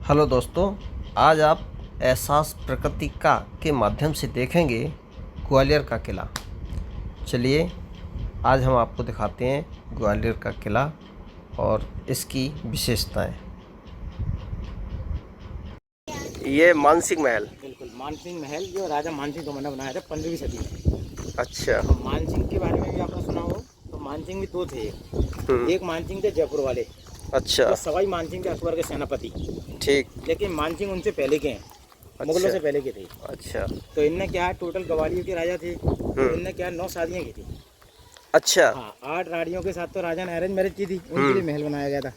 Hello दोस्तों, आज आप एहसास प्रकृति का के माध्यम से देखेंगे ग्वालियर का किला। चलिए आज हम आपको दिखाते हैं ग्वालियर का किला और इसकी विशेषताएं। ये मानसिंह महल। बिल्कुल मानसिंह महल जो राजा मानसिंह तोमर ने बनाया था 15वीं सदी में। अच्छा। तो मानसिंह के बारे में भी आपने सुना हो। तो मानसिंह भी दो थे। एक मानसिंह थे जयपुर वाले। अच्छा। तो सवाई मानसिंह थे अकबर के सेनापति। ठीक। लेकिन मानसिंह उनसे पहले के हैं। अच्छा। मुगलों से पहले के थे। अच्छा। तो इनने क्या है, टोटल ग्वालियर के राजा थे। तो इनने क्या 9 शादियाँ की थी। अच्छा। हाँ, 8 रानियों के साथ तो राजा ने अरेंज मैरिज की थी। उनके लिए महल बनाया गया था।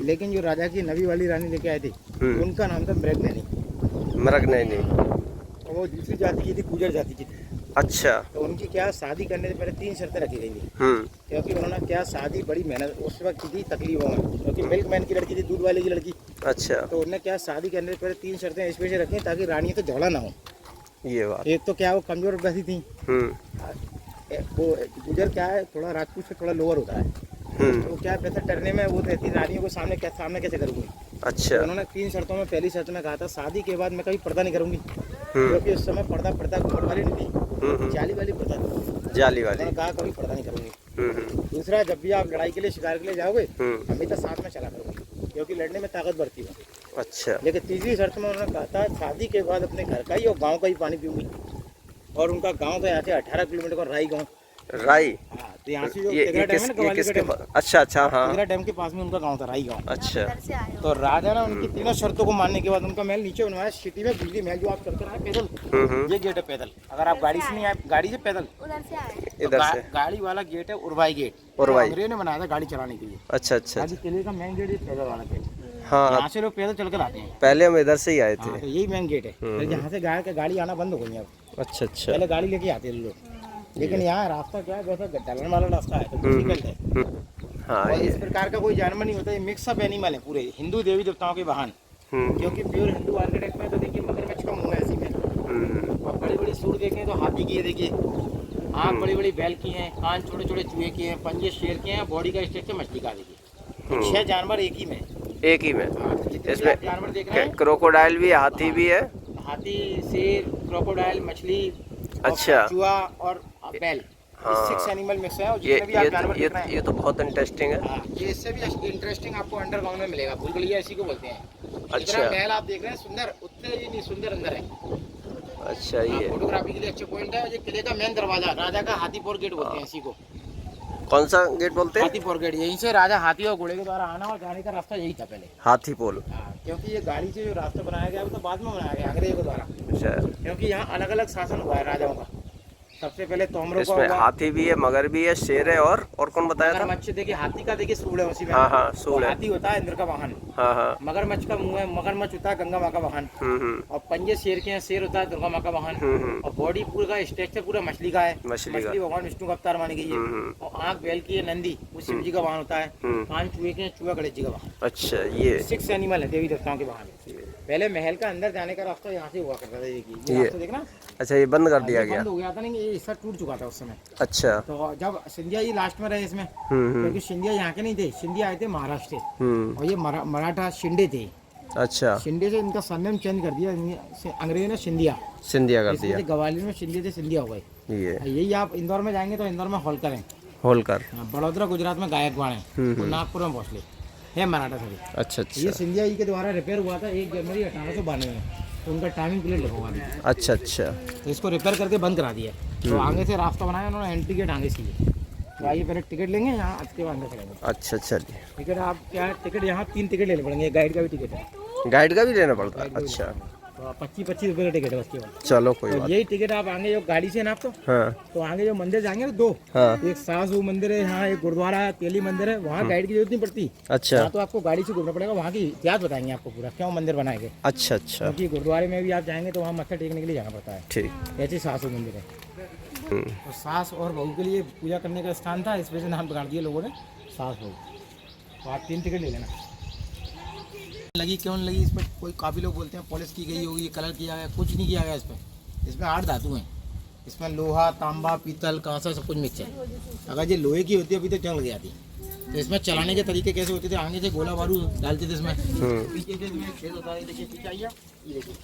लेकिन जो राजा की नवी वाली रानी लेके आए थे उनका नाम था मृगनयनी। मृगनयनी। वो दूसरी जाति की थी, गुर्जर जाति की थी। अच्छा। तो उनकी क्या शादी करने से पहले 3 शर्तें रखी गई थी। क्योंकि उन्होंने क्या शादी बड़ी मेहनत उस वक्त की थी, तकलीफों में, क्योंकि मिल्कमैन की लड़की थी, दूध वाले की लड़की। अच्छा। तो उन्होंने क्या शादी करने से पहले 3 शर्तें स्पेशल रखी ताकि रानी तो झगड़ा ना हो। ये बात। एक तो क्या वो कमजोर वैसी थी। वो गुजर क्या है, थोड़ा राजपूत से थोड़ा लोअर होता है। तो क्या पैसा डरने में वो रहती रानियों को सामने कैसे करूँगी। अच्छा। तो उन्होंने 3 शर्तों में पहली शर्त में कहा था शादी के बाद मैं कभी पर्दा नहीं करूँगी, क्योंकि उस समय पर्दा घूमट वाली नहीं थी, जाली वाली पर्दा थी। जाली वाली। उन्होंने कहा कभी पर्दा नहीं करूँगी। दूसरा, जब भी आप लड़ाई के लिए शिकार के लिए जाओगे हमेशा साथ में चला करूँगी, क्योंकि लड़ने में ताकत बढ़ती है। अच्छा। लेकिन तीसरी शर्त में उन्होंने कहा था शादी के बाद अपने घर का ही और गाँव का ही पानी पीऊँगी। और उनका गाँव था यहाँ से 18 किलोमीटर का राई गाँव। राई। हाँ, तो यहाँ से जो तिगरा डैम है ना, ग्वालियर का डैम। अच्छा अच्छा। हाँ, तिगरा डैम के पास में उनका गांव था, राई गांव। अच्छा। तो राजा ने उनकी तीनों शर्तों को मानने के बाद उनका महल नीचे बनवाया सिटी में, बिजली महल। जो आप चलते रहे पैदल, ये गेट है पैदल। अगर आप गाड़ी से नहीं आए, गाड़ी से पैदल इधर से गाड़ी वाला गेट है उर्वाई गेट। उर्वाई अंग्रेज ने बनाया था गाड़ी चलाने के लिए। अच्छा अच्छा। किले का मेन गेट पैदल वाला गेट। हाँ, यहाँ से लोग पैदल चलकर आते हैं। पहले हम इधर से ही आए थे। तो यही मेन गेट है, यहाँ से गाड़ी आना बंद हो गई अब। अच्छा अच्छा। पहले गाड़ी लेके आते थे लोग, लेकिन यहाँ रास्ता क्या है, वैसा ढलान वाला रास्ता है, तो डिफिकल्ट है। हाँ, और इस प्रकार का कोई जानवर नहीं होता, ये मिक्स अप एनिमल है पूरे हिंदू देवी देवताओं के वाहन। क्योंकि प्योर हिंदू आर्किटेक्ट में तो देखिए मगरमच्छ का मुंह है ऐसी में, और बड़ी बड़ी सूर देखें तो हाथी की है, देखिए आँख बड़ी बड़ी बैल की हैं, कान छोटे छोटे चूहे के हैं, पंजे शेर के हैं, बॉडी का स्ट्रक्चर मछली का देखिए। 6 जानवर एक ही में। इसमें जानवर देख रहे हैं, क्रोकोडाइल भी है, हाथी भी है, हाथी, शेर, क्रोकोडाइल, मछली, अच्छा, चूहा और बैल। हाँ, 6 एनिमल मिक्स है। और जितने भी आप जानवर देख रहे हैं, ये तो बहुत इंटरेस्टिंग है। हाँ, ये इससे भी इंटरेस्टिंग आपको अंडरग्राउंड में मिलेगा। भूलभुलैया इसी को बोलते हैं। अच्छा। महल आप देख रहे हैं सुंदर, उतने ही नहीं सुंदर अंदर है। अच्छा, ये फोटोग्राफी के लिए अच्छे पॉइंट है। ये किले का मेन दरवाजा राजा का हाथीपुर गेट बोलते हैं इसी को। कौन सा गेट बोलते हैं? हाथीपुर गेट। यहीं से राजा हाथी और घोड़े के द्वारा आना और जाने का रास्ता यही था पहले, हाथीपुर। क्योंकि ये गाड़ी से जो रास्ता बनाया गया वो तो बाद में बनाया गया अंग्रेजों द्वारा। अच्छा। क्योंकि यहाँ अलग अलग शासन हुआ है राजाओं का। सबसे पहले तोमरों का हुआ। हाथी भी है, मगर भी है, शेर है, और कौन बताया था? मगरमच्छ। देखिए हाथी का देखिए सूंड है उसी में। हाँ हाँ, सूंड है। हाथी होता है इंद्र का वाहन। हाँ हाँ। मगरमच्छ का मुंह है, मगरमच्छ होता है गंगा माँ का वाहन। और पंजे शेर के हैं, शेर होता है दुर्गा माँ का वाहन। और बॉडी पूरा स्ट्रक्चर पूरा मछली का है, मछली भगवान विष्णु का अवतार मानी गई है। और आँख बैल की है, नंदी वो शिव जी का वाहन होता है। कान चूहे के, चूहा गणेश जी का वाहन। अच्छा, ये 6 एनिमल है देवी देवताओं के वाहन। पहले महल का अंदर जाने का रास्ता यहाँ से हुआ करता था, ये देखना। अच्छा, ये बंद कर दिया गया, बंद हो गया था। नहीं, ये हिस्सा टूट चुका था उस समय। अच्छा। तो जब सिंधिया जी लास्ट में रहे इसमें, क्योंकि सिंधिया यहाँ के नहीं थे, सिंधिया आए थे महाराष्ट्र से, और ये मराठा शिंदे थे। अच्छा। शिंदे से इनका सरनेम चेंज कर दिया अंग्रेजों ने, सिंधिया कर दिया। ग्वालियर में शिंदे से सिंधिया हो गए। यही आप इंदौर में जाएंगे तो इंदौर में होलकर है, होलकर। बड़ौदा गुजरात में गायकवाड़ है, नागपुर में भोसले है, मराठा सभी। अच्छा अच्छा। ये सिंधिया जी के द्वारा रिपेयर हुआ था 1 जनवरी 1892 में। तो उनका टाइमिंग प्लेट लगवा दिया। अच्छा अच्छा। तो इसको रिपेयर करके बंद करा दिया। तो आगे से रास्ता बनाया उन्होंने, एंट्री गेट आगे से। तो आइए पहले टिकट लेंगे यहाँ, उसके बाद अंदर चलेंगे। अच्छा चलिए। टिकट आप क्या, टिकट यहाँ 3 टिकट लेने पड़ेंगे, गाइड का भी टिकट है। गाइड का भी लेना पड़ता है? अच्छा। तो 25-25 रुपये का टिकट है उसके बाद। चलो कोई बात। यही टिकट आप आगे जो गाड़ी से ना आप तो आगे जो मंदिर जाएंगे तो 2, एक सासू मंदिर है यहाँ, एक गुरुद्वारा है, तेली मंदिर है, वहाँ गाइड की जरूरत नहीं पड़ती। अच्छा। तो आपको गाड़ी से घूमना पड़ेगा, वहाँ की इतिहास बताएंगे आपको पूरा, क्यों मंदिर बनाए गए। अच्छा अच्छा। क्योंकि गुरुद्वारे में भी आप जाएंगे तो वहाँ मत्था टेकने के लिए जाना पड़ता है। ठीक। ऐसे सासू मंदिर है, तो सास और बहू के लिए पूजा करने का स्थान था, इस वजह से नाम बिगाड़ दिया लोगों ने, सास बहू। तो आप 3 टिकट ले लेना। लगी क्यों लगी इस पर, कोई काफ़ी लोग बोलते हैं पॉलिश की गई होगी, कलर किया गया, कुछ नहीं किया गया इस पर। इसमें 8 धातु हैं, इसमें लोहा, तांबा, पीतल, कांसा सब कुछ मिक्स है। अगर ये लोहे की होती है अभी तो जंग लग जाती। तो इसमें चलाने के तरीके कैसे होते थे, आगे से गोला बारूद डालते थे इसमें, पीछे से इसमें एक छेद होता है, देखिए पीछे आइए, ये देखिए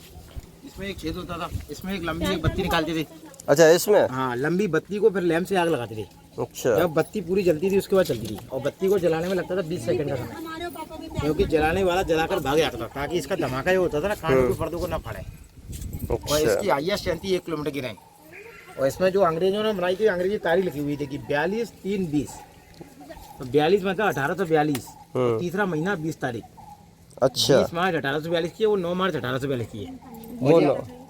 इसमें एक छेद होता था, इसमें एक लंबी एक बत्ती निकालते थे। अच्छा इसमें? हाँ, लंबी बत्ती को फिर लैंप से आग लगाते थे। अच्छा। जब बत्ती पूरी जलती थी उसके बाद चलती थी, और बत्ती को जलाने में लगता था 20 सेकंड का समय, क्योंकि जलाने वाला जलाकर भाग जाता था, ताकि इसका धमाका ये होता था ना, कानों के पर्दों को ना फाड़े। और इसकी IS स्ट्रेंथ 1 किलोमीटर की रैंक। और इसमें जो अंग्रेजों ने बनाई थी, अंग्रेजी तारीख लिखी हुई थी कि 42-3-20, तो 42 मतलब 1842, तीसरा महीना 20 तारीख। अच्छा। 20 मार्च 1842 की है, वो 9 मार्च 1842 की है।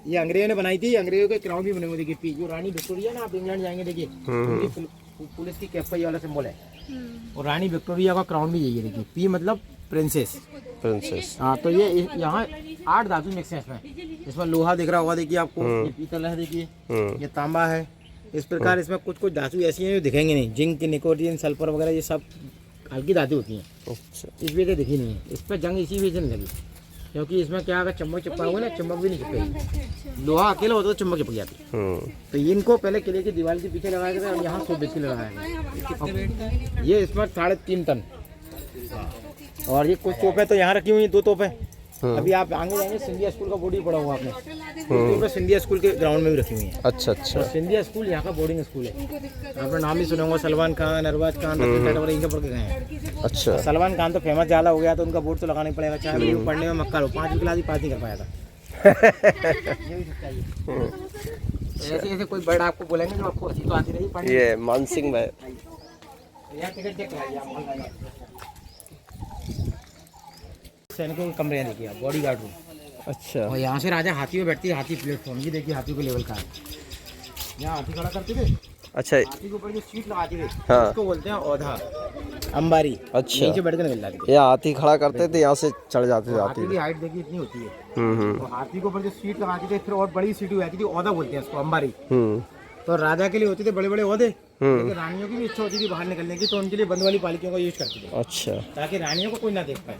ये अंग्रेजों ने बनाई थी। अंग्रेजों के क्राउन भी बने हुए देखिए, जो रानी विक्टोरिया ना, आप इंग्लैंड जाएंगे देखिए, उनकी पुलिस की कैप वाला सिंबल है, और रानी विक्टोरिया का क्राउन भी यही है देखिए, पी मतलब प्रिंसेस। हाँ, तो ये यहाँ 8 धातु मिक्स है इसमें लोहा दिख रहा होगा देखिए आपको, ये पीतल है देखिए, ये तांबा है। इस प्रकार इसमें कुछ कुछ धातु ऐसी हैं जो दिखेंगे नहीं, जिंक, निकोटीन, सल्फर वगैरह, ये सब हल्की धातु होती हैं। इस वजह से दिखी नहीं है। इस पर जंग इसी वजह से नहीं लगी, क्योंकि इसमें क्या, अगर चम्मच चिपका हुआ ना, चम्मच भी नहीं चिपकेगी। लोहा अकेला होता तो चम्मच चिपक जाती। तो इनको पहले किले की दीवार के पीछे लगाया गया, और यहाँ 100 बेच के लगाया गया। ये इसमें 3.5 टन। और ये कुछ तोपें तो यहाँ रखी हुई हैं, 2 तोपें। अभी आप आगे जाएंगे, सिंधिया स्कूल का बोर्ड भी पड़ा हुआ आपने, तोपें सिंधिया स्कूल के ग्राउंड में भी रखी हुई हैं। अच्छा अच्छा। सिंधिया स्कूल यहाँ का बोर्डिंग स्कूल है, आपने नाम ही सुना होगा, सलमान खान, अरबाज खान, इनके पढ़ के गए हैं। अच्छा। सलमान खान तो फेमस ज़्यादा हो गया, तो उनका बोर्ड तो लगाना ही पड़ेगा, चाहे वो पढ़ने में मक्कार हो। 5वीं क्लास ही पास नहीं कर पाया था। ऐसे ऐसे कोई वर्ड आपको बोलेंगे जो आपको अच्छी तो आती नहीं। ये मान सिंह भाई, टिकट चेक कराइए। सैनिकों के कमरे हैं देखिए, बॉडी गार्ड रूम। अच्छा। और यहाँ से राजा हाथी में बैठती है, हाथी प्लेटफॉर्म, ये देखिए हाथी के लेवल का है। यहाँ हाथी खड़ा करते थे। अच्छा। हाथी के ऊपर जो सीट लगाती थे, हाँ, उसको बोलते हैं औधा, अंबारी। अच्छा। नीचे बैठ कर निकल जाती है। हाथी खड़ा करते थे, यहाँ से चढ़ जाते थे। हाथी की हाइट देखिए इतनी होती है। तो हाथी के ऊपर जो सीट लगाती थे, फिर और बड़ी सीट हुई थी, औधा बोलते हैं उसको, अंबारी। तो राजा के लिए होते थे बड़े बड़े औहदे, लेकिन रानियों की भी इच्छा होती थी बाहर निकलने की, तो उनके लिए बंद वाली पालकियों का यूज करते थे। अच्छा। ताकि रानियों को कोई ना देख पाए।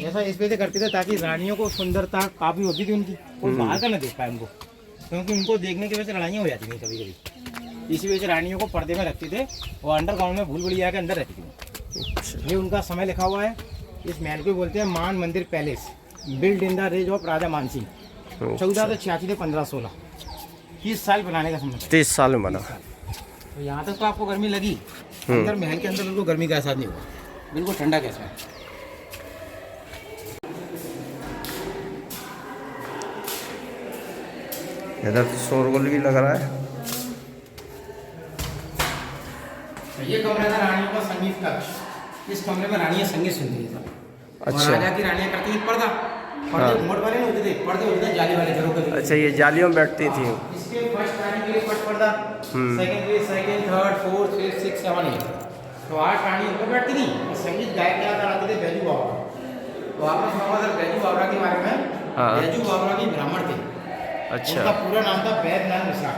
ऐसा इस वजह से करते थे ताकि रानियों को सुंदरता काफ़ी होती थी उनकी, कोई बाहर का ना देख पाए उनको, क्योंकि उनको देखने की वजह से लड़ाइयाँ हो जाती थी कभी कभी। इसी वजह से रानियों को पर्दे में रखते थे, और अंडरग्राउंड में भूल भुलैया के अंदर रहती थी। ये उनका समय लिखा हुआ है। इस महल को बोलते हैं Man Mandir palace, build in the रेज ऑफ राजा मानसिंह। 1486 से 1516, 30 साल बनाने का समय। 30 साल में बना। तो यहाँ तक तो आपको गर्मी लगी, अंदर महल के अंदर बिल्कुल गर्मी का एहसास नहीं हुआ, बिल्कुल ठंडा कैसा है। इधर शोरगुल भी लग रहा है। ये कमरा था रानियों का संगीत कक्ष। इस कमरे में रानियां संगीत सुनती थी। अच्छा। और राजा की रानियां करती थी पर्दा, पर्दे घूमट वाले नहीं होते थे, पर्दे होते थे जाली वाले घरों के। अच्छा, ये जालियों में बैठती थी। इसके फर्स्ट रानी के लिए फर्स्ट पर्दा, सेकंड के लिए second, third, fourth, fifth, six, 7, 8, तो 8 रानी ऊपर बैठती थी। और संगीत गायक क्या कराते थे, बैजू बावरा। तो आपने सुना होगा बैजू बावरा के बारे में। बैजू बावरा भी ब्राह्मण थे। अच्छा। उनका पूरा नाम था बैद्यनाथ मिश्रा,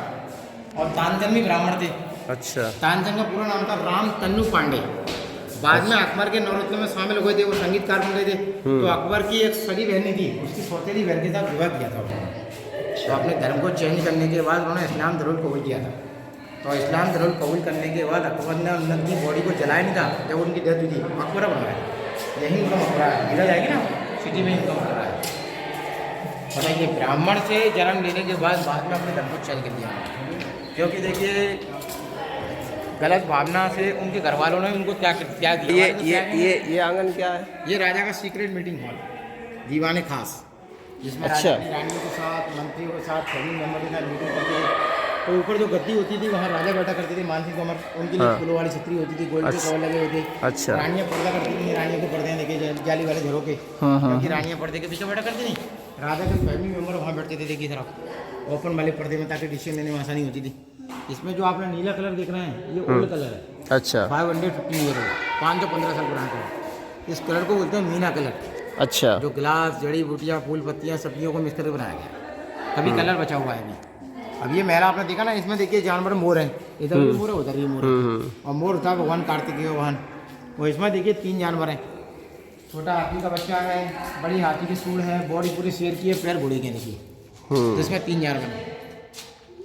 और तानसेन भी ब्राह्मण थे। अच्छा। तानसेन का पूरा नाम था राम तन्नू पांडे। बाद में अकबर के नौरत्नों में शामिल हुए थे, वो संगीतकार बन गए थे। तो अकबर की एक सगी बहनी थी, उसकी सौतेली बहन के साथ विवाह किया था उन्होंने। तो अपने धर्म को चेंज करने के बाद उन्होंने इस्लाम धर्म कबूल किया था। तो इस्लाम धर्म कबूल करने के बाद अकबर ने उनकी बॉडी को जलाया नहीं था। जब उनकी डेथ हुई थी, मकबरा बनवाया, यही उनका मकबरा है, गिरा जाएगी ना सिटी में, इनका मकबरा है। बताइए, ब्राह्मण से जन्म लेने के बाद में अपने धर्म को चेंज कर दिया, क्योंकि देखिए गलत भावना से उनके घर वालों ने उनको क्या दिया। ये आंगन क्या है? ये राजा का सीक्रेट मीटिंग हॉल, दीवाने खास, जिसमें राजा की रानियों के साथ, मंत्रियों के साथ, सभी मेंबर के साथ मीटिंग करते थे। तो ऊपर जो गद्दी होती थी, वहाँ राजा बैठा करते थे, मानसिंह तोमर, उनकी लिए फूलों वाली छतरी होती थी, गोल्ड के कवर लगे होते। अच्छा। रानियाँ पर्दा करती थी, रानियों को पर्दे देखे जाली वाले घरों के, क्योंकि रानियाँ पर्दे के पीछे बैठा करती थी। राजा के फैमिली मेंबर वहाँ बैठते थे देखिए तरफ ओपन वाले पर्दे में, ताकि डिसीजन लेने में आसानी होती थी। इसमें जो आपने नीला कलर देख रहे हैं, ये ओल्ड कलर है। अच्छा। 515 ईयर हो, 515 साल पुराना कलर। इस कलर को बोलते हैं मीना कलर। अच्छा। जो गिलास, जड़ी बूटियाँ, फूल पत्तियाँ, सब्जियों को मिक्स करके बनाया गया। अभी कलर बचा हुआ है अभी। अब ये महल आपने देखा ना, इसमें देखिए जानवर मोर है, इधर भी मोर है, उधर भी मोर है। और मोर था भगवान कार्तिकेय वाहन। और इसमें देखिए 3 जानवर हैं, छोटा हाथी का बच्चा है, बड़ी हाथी की सूंड है, बॉडी पूरी शेर की है, पैर घोड़े के देखिए। तो इसमें 3 जानवर हैं।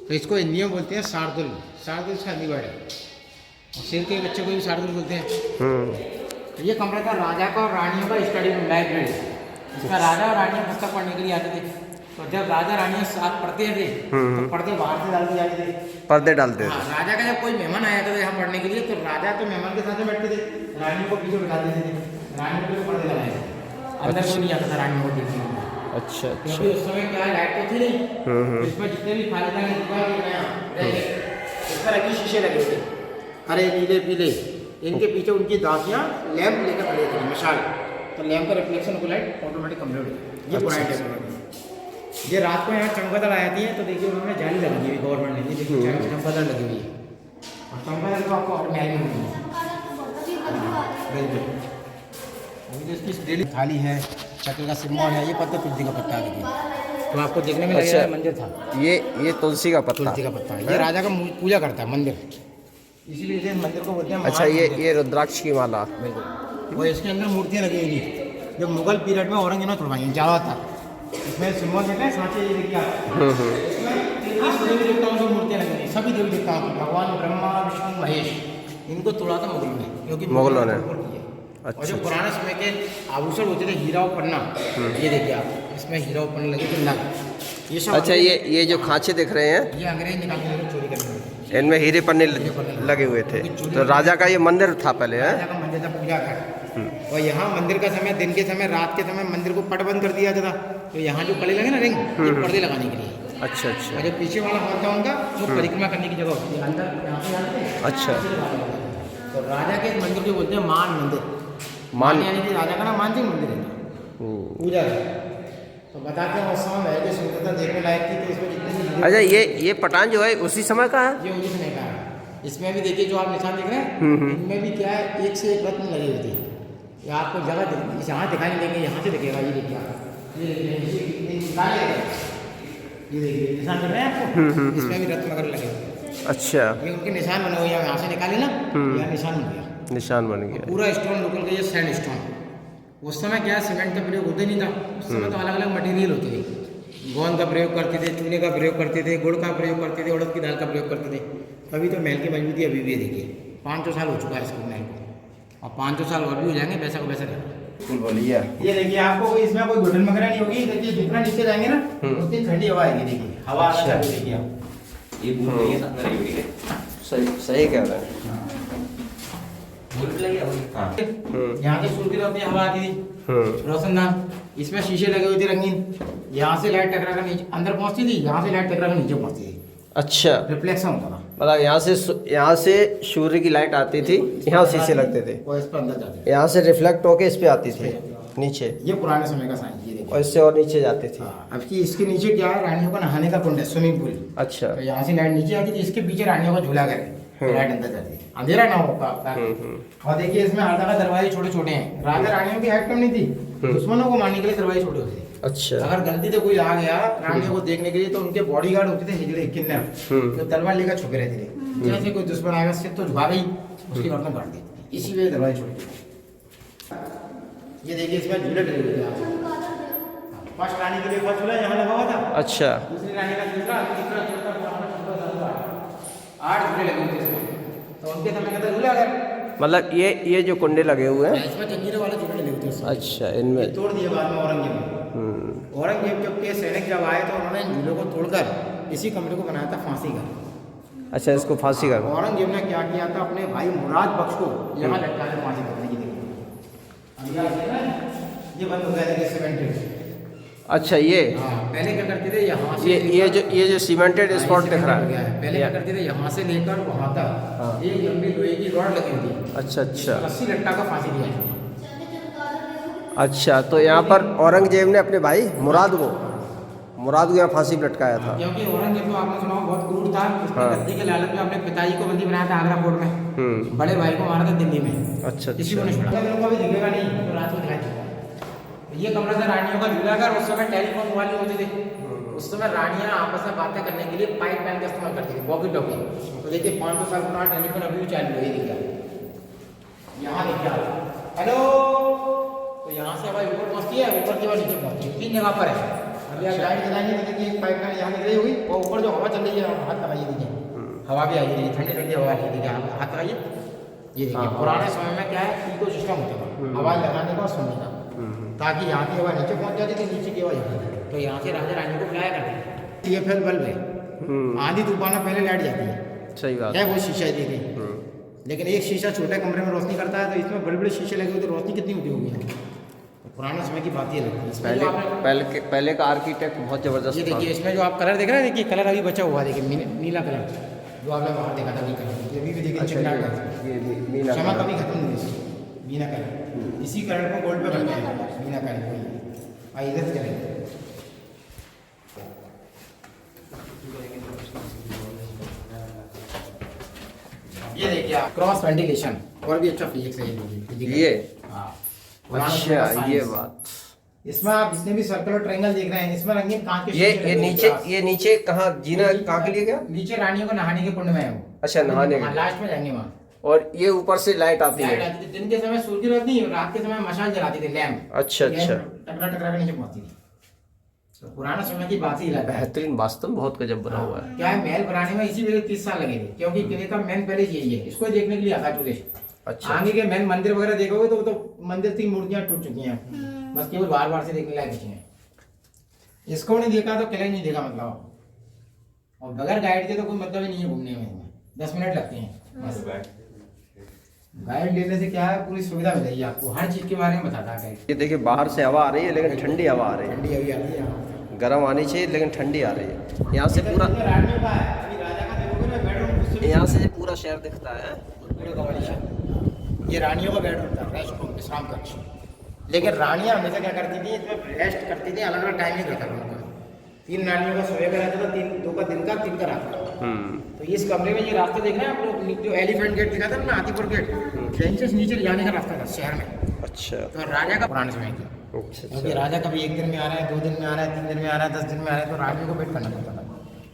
तो इसको हिंदी में बोलते हैं शार्दुल। शार्दुल इसका हिंदी वर्ड है। शेर के बच्चे को भी शार्दुल बोलते हैं। ये कमरा था राजा का और रानियों का स्टडी रूम, लाइब्रेरी। इसमें राजा और रानियाँ पुस्तक पढ़ने के लिए आते थे। तो जब राजा रानियाँ साथ पढ़ते थे तो पर्दे बाहर से डालते जाते थे, पर्दे डालते थे। हाँ, राजा का जब कोई मेहमान आया था यहाँ पढ़ने के लिए तो राजा तो मेहमान के साथ में बैठते थे, रानियों को पीछे बिठा देते थे, रानियों को पर्दे लगाए थे, अंदर कोई नहीं आता था रानियों को देखने के लिए। अच्छा क्योंकि उस समय क्या लाइट तो थी नहीं, इसमें जितने भी खाली था इस पर अभी शीशे लगे थे, हरे नीले पीले। इनके पीछे उनकी दासियाँ लैंप लेकर खड़ी थी, मशाल, तो लैंप का रिफ्लेक्शन को लाइट ऑटोमेटिक कमरे हो। ये पुरानी टेक्नोलॉजी। ये रात को यहाँ चमगादड़ आ जाती है तो देखिए उन्होंने जाली लगी हुई गवर्नमेंट ने, देखिए चमगादड़ लगी हुई है और चमगादड़ तो आपको और महंगी होगी। बिल्कुल अभी तो इसकी डेली थाली है, चक्र का सिम्बॉल है, ये पत्ता तुलसी का पत्ता है, तो आपको देखने में लगेगा मंदिर था। ये तुलसी का पत्ता, तुलसी का पत्ता है। ये राजा का पूजा करता है मंदिर, इसीलिए इस मंदिर को बोलते हैं। अच्छा, ये रुद्राक्ष की माला। बिल्कुल। और इसके अंदर मूर्तियाँ लगी हुई थी जो मुगल पीरियड में औरंगजेब ने तुड़वाई हैं, ज़्यादातर। इसमें सिम्बॉल देते हैं, सांचे ये देखिए आप, इसमें देवी देवताओं की मूर्तियाँ लगी हुई, सभी देवी देवताओं की, भगवान ब्रह्मा विष्णु महेश, इनको तोड़ा था मुगलों ने, क्योंकि मुगलों ने। और जो पुराने समय के आभूषण होते थे, हीरा और पन्ना, ये देखिए आप, इसमें हीरा और पन्ना लगे थे नग, ये सब। अच्छा, ये जो खांचे दिख रहे हैं, ये अंग्रेज निकाल के चोरी करने लगे, इनमें हीरे पन्ने लगे हुए थे। तो राजा का ये मंदिर था पहले, है? राजा का मंदिर था, पूजा घर। और यहाँ मंदिर का समय, दिन के समय, रात के समय मंदिर को पट बंद कर दिया जाता था, तो यहाँ जो कड़े लगे ना रिंग, ये पर्दे लगाने के लिए। अच्छा अच्छा। और जो पीछे वाला हॉल था उनका, वो परिक्रमा करने की जगह होती है, अंदर यहाँ पे जाते हैं। अच्छा। तो राजा के मंदिर को बोलते हैं मान मंदिर। मान यानी कि राजा का ना मान सिंह मंदिर है, पूजा है। तो बताते हैं उस समय महल की सुंदरता देखने लायक थी, तो इसमें जितने। अच्छा, ये पठान जो है उसी समय का है? ये उसी समय का है। इसमें भी देखिए जो आप निशान देख रहे हैं, इनमें भी क्या है, एक से एक रत्न लगे हुए थे। ये आपको जगह यहाँ दिखाई नहीं देंगे, यहाँ से दिखेगा। ये देखिए आप, ये देखिए निशान कर रहे हैं आपको, इसमें भी रत्न वगैरह लगे हुए। अच्छा, ये उनके निशान बने हुए हैं, यहाँ से निकाले ना, यहाँ निशान बन गया, निशान बन गया। पूरा स्टोन लोकल का, ये सैंड स्टोन। उस समय क्या सीमेंट का प्रयोग होता ही नहीं था, उस समय तो अलग अलग मटेरियल होते थे। गोंद का प्रयोग करते थे, चूने का प्रयोग करते थे, गुड़ का प्रयोग करते थे, उड़द की दाल का प्रयोग करते थे। अभी तो महल की मजबूती अभी भी देखिए, 500 साल हो चुका है इसको महल को, और 500 साल और भी हो जाएंगे, वैसा को वैसा रहेगा। बोलिए। ये देखिए आपको इसमें कोई घुटन वगैरह नहीं होगी। देखिए जितना नीचे जाएंगे ना, उतनी ठंडी हवा आएगी। देखिए हवा देखिए आप, ये भूल रही है, साथ में रही हुई है। सही कह रहे हैं। यहाँ से सूर्य की रोशनी हवा आती थी, रोशनदान। इसमें शीशे लगे हुए थे रंगीन, यहाँ से लाइट टकरा कर नीचे अंदर पहुँचती थी, यहाँ से लाइट टकरा कर नीचे पहुँचती थी। अच्छा, रिफ्लेक्शन होता था, मतलब यहाँ से सूर्य की लाइट आती थी, यहाँ शीशे लगते थे, और इस पर अंदर जाते थे, यहाँ से रिफ्लेक्ट होके इस पे आती थी नीचे। ये पुराने समय का साइंस। ये देखिए, और इससे और नीचे जाती थी। अब की इसके नीचे क्या है, रानियों का नहाने का कुंड है, स्विमिंग पूल। अच्छा, तो यहाँ से लाइट नीचे आती थी, इसके पीछे रानियों का झूला कर लाइट अंदर जाती थी, अंधेरा ना हो। और देखिए इसमें आधा का दरवाजे छोटे छोटे हैं। राजा रानियों की हाइट कम नहीं थी, दुश्मनों को मारने के लिए दरवाजे छोटे होते थे। अच्छा, अगर गलती से कोई आ गया रानियों को देखने के लिए, तो उनके बॉडीगार्ड होते थे हिजड़े किन्नर, जो तलवार लेकर छुपे रहते थे। जैसे कोई दुश्मन आएगा, सिर तो झुका गई, उसकी गर्दन काट दी, इसी वजह दरवाजे छोटे। ये देखिए इसमें झूले लगे हुए थे। फर्स्ट रानी के लिए फर्स्ट झूला यहाँ लगा हुआ था। अच्छा, दूसरी रानी का दूसरा, तीसरा, चौथा, पांचवा, 8 झूले लगे हुए थे। तो उनके समय का झूला अगर मतलब ये जो कुंडे लगे हुए हैं, इसमें जंजीरों वाले झूले लगे हुए थे। अच्छा, इनमें तोड़ दिए बाद में औरंगजेब ने। औरंगजेब जब के सैनिक जब आए तो उन्होंने इन झूलों को तोड़कर इसी कमरे को बनाया था फांसी घर। अच्छा, इसको फांसी का। औरंगजेब ने क्या किया था, अपने भाई मुराद बख्श को यहाँ लटका कर फांसी करने की देखी। ये बंद हो गया था सीमेंटेड। अच्छा, ये पहले क्या करते थे, यहाँ से ये जो सीमेंटेड स्पॉट दिख रहा है, पहले क्या करते थे, यहाँ से लेकर वहाँ तक एक लंबी लोहे की रॉड लगी हुई थी। अच्छा अच्छा, रस्सी लटका कर फांसी दिया। अच्छा, तो यहाँ पर औरंगजेब ने अपने भाई मुराद को यहाँ फांसी पर लटकाया था। क्योंकि औरंगजेब तो आपने सुना बहुत क्रूर था, उसने गद्दी के लालच में अपने पिताजी को बंदी बनाया था आगरा कोर्ट में, बड़े भाई को मारा था दिल्ली में। अच्छा, किसी को नहीं छोड़ा। लोगों का भी दिखेगा नहीं, तो रात को दिखाई देगा। ये कमरा था रानियों का झूला घर। उस समय टेलीफोन मोबाइल होते थे, उस समय रानियाँ आपस में बातें करने के लिए पाइप लाइन का इस्तेमाल करती थी, वॉकी टॉकी। तो देखिए 500 साल पुराना टेलीफोन अभी भी चालू है। देखिए यहाँ देखिए, हेलो, तो यहाँ से हमारी ऊपर पहुँचती है, ऊपर की बार नीचे पहुँचती है, 3 जगह पर है। अभी आप गाइड चलाएंगे तो देखिए एक पाइप लाइन यहाँ निकली हुई, और ऊपर जो हवा चल रही है, हाथ लगाइए, देखिए हवा भी आई है, ठंडी ठंडी हवा आ रही है। देखिए हाथ लगाइए, ये देखिए पुराने समय में क्या है, इको सिस्टम होता था आवाज लगाने का और सुनने का, ताकि यहाँ की हवा नीचे पहुँच जाती थी, नीचे की आवाज यहाँ जाती। तो यहाँ से राजा रानी को बुलाया करते थे। TFL बल्ब है, आंधी तूफान में पहले लाइट जाती है, सही बात है, वो शीशा दी थी। लेकिन एक शीशा छोटे कमरे में रोशनी करता है, तो इसमें बड़े बड़े शीशे लगे हुए, तो रोशनी कितनी होती होगी। तो पुराने समय की बात ये लगती है। पहले का आर्किटेक्ट बहुत जबरदस्त ये था। देखिए इसमें जो आप कलर देख रहे हैं, देखिए कलर अभी बचा हुआ है, देखिए नीला कलर जो आपने बाहर देखा था, ये अभी भी देखिए चिकनाहट है, ये नीला चमक कभी खत्म नहीं हुई। मीना कलर, इसी कलर को गोल्ड पे करते हैं, मीना कलर। आइए इधर चलेंगे। ये देखिए आप क्रॉस वेंटिलेशन और भी अच्छा फिजिक्स है ये। हाँ, अच्छा ये बात। इसमें आप जितने भी सर्कुलर ट्रायंगल देख रहे हैं, इसमें रंगीन कांच के ये शीशे लगे नीचे, हुए हैं। ये नीचे कहाँ जीना कहाँ के लिए गया? नीचे रानियों को नहाने के कुंड में है वो। अच्छा नहाने के। लास्ट में जाएंगे वहाँ। और ये ऊपर से लाइट आती लाइट है। आती थी, दिन के समय सूर्य की रोशनी, रात के समय मशाल जलाती थी, लैंप। अच्छा अच्छा। टकरा टकरा के नीचे पहुंचती थी। तो पुराना समय की बात ही अलग है। बेहतरीन, वास्तव में बहुत गजब बना हुआ है। क्या है, महल बनाने में इसी वजह 30 साल लगे थे, क्योंकि किले का मेन पैलेस यही है, इसको देखने के लिए आता है टूरिस्ट। अच्छा। आगे के मेन मंदिर वगैरह देखोगे तो मंदिर की मूर्तियां टूट चुकी हैं, बस केवल बार बार से देखने लायक बची हैं। इसको नहीं देखा तो किला ही नहीं देखा मतलब। और बगैर गाइड के तो कोई मतलब ही नहीं है घूमने में, 10 मिनट लगते हैं बस। गाइड लेने से क्या है, पूरी सुविधा मिलेगी आपको, हर चीज के बारे में बताता है। ये देखिए बाहर से हवा आ रही है, लेकिन ठंडी हवा आ रही है। ठंडी अभी आती है, गर्म आनी चाहिए लेकिन ठंडी आ रही है। यहाँ से पूरा, रानियों का है, अभी राजा का देखोगे ना बेडरूम, यहाँ से पूरा शहर दिखता है। ये रानियों का बेडरूम था, रेस्ट रूम, विश्राम कक्ष। लेकिन रानियां हमेशा क्या करती थी, इसमें रेस्ट करती थी, अलग अलग टाइमिंग रहता था उनका। 3 रानियों का सोए का रहता था, 2 का दिन का, 3 का रात का। तो इस कमरे में ये रास्ता देख रहे हैं आप लोग, जो एलिफेंट गेट दिखा था ना, हाथीपुर गेट, ट्रेन से नीचे जाने का रास्ता था शहर में। अच्छा। तो राजा का पुराने समय की, क्योंकि राजा कभी 1 दिन में आ रहा है, 2 दिन में आ रहा है, 3 दिन में आ रहा है, 10 दिन में आ रहा है, तो रानियों को वेट करना पड़ता था।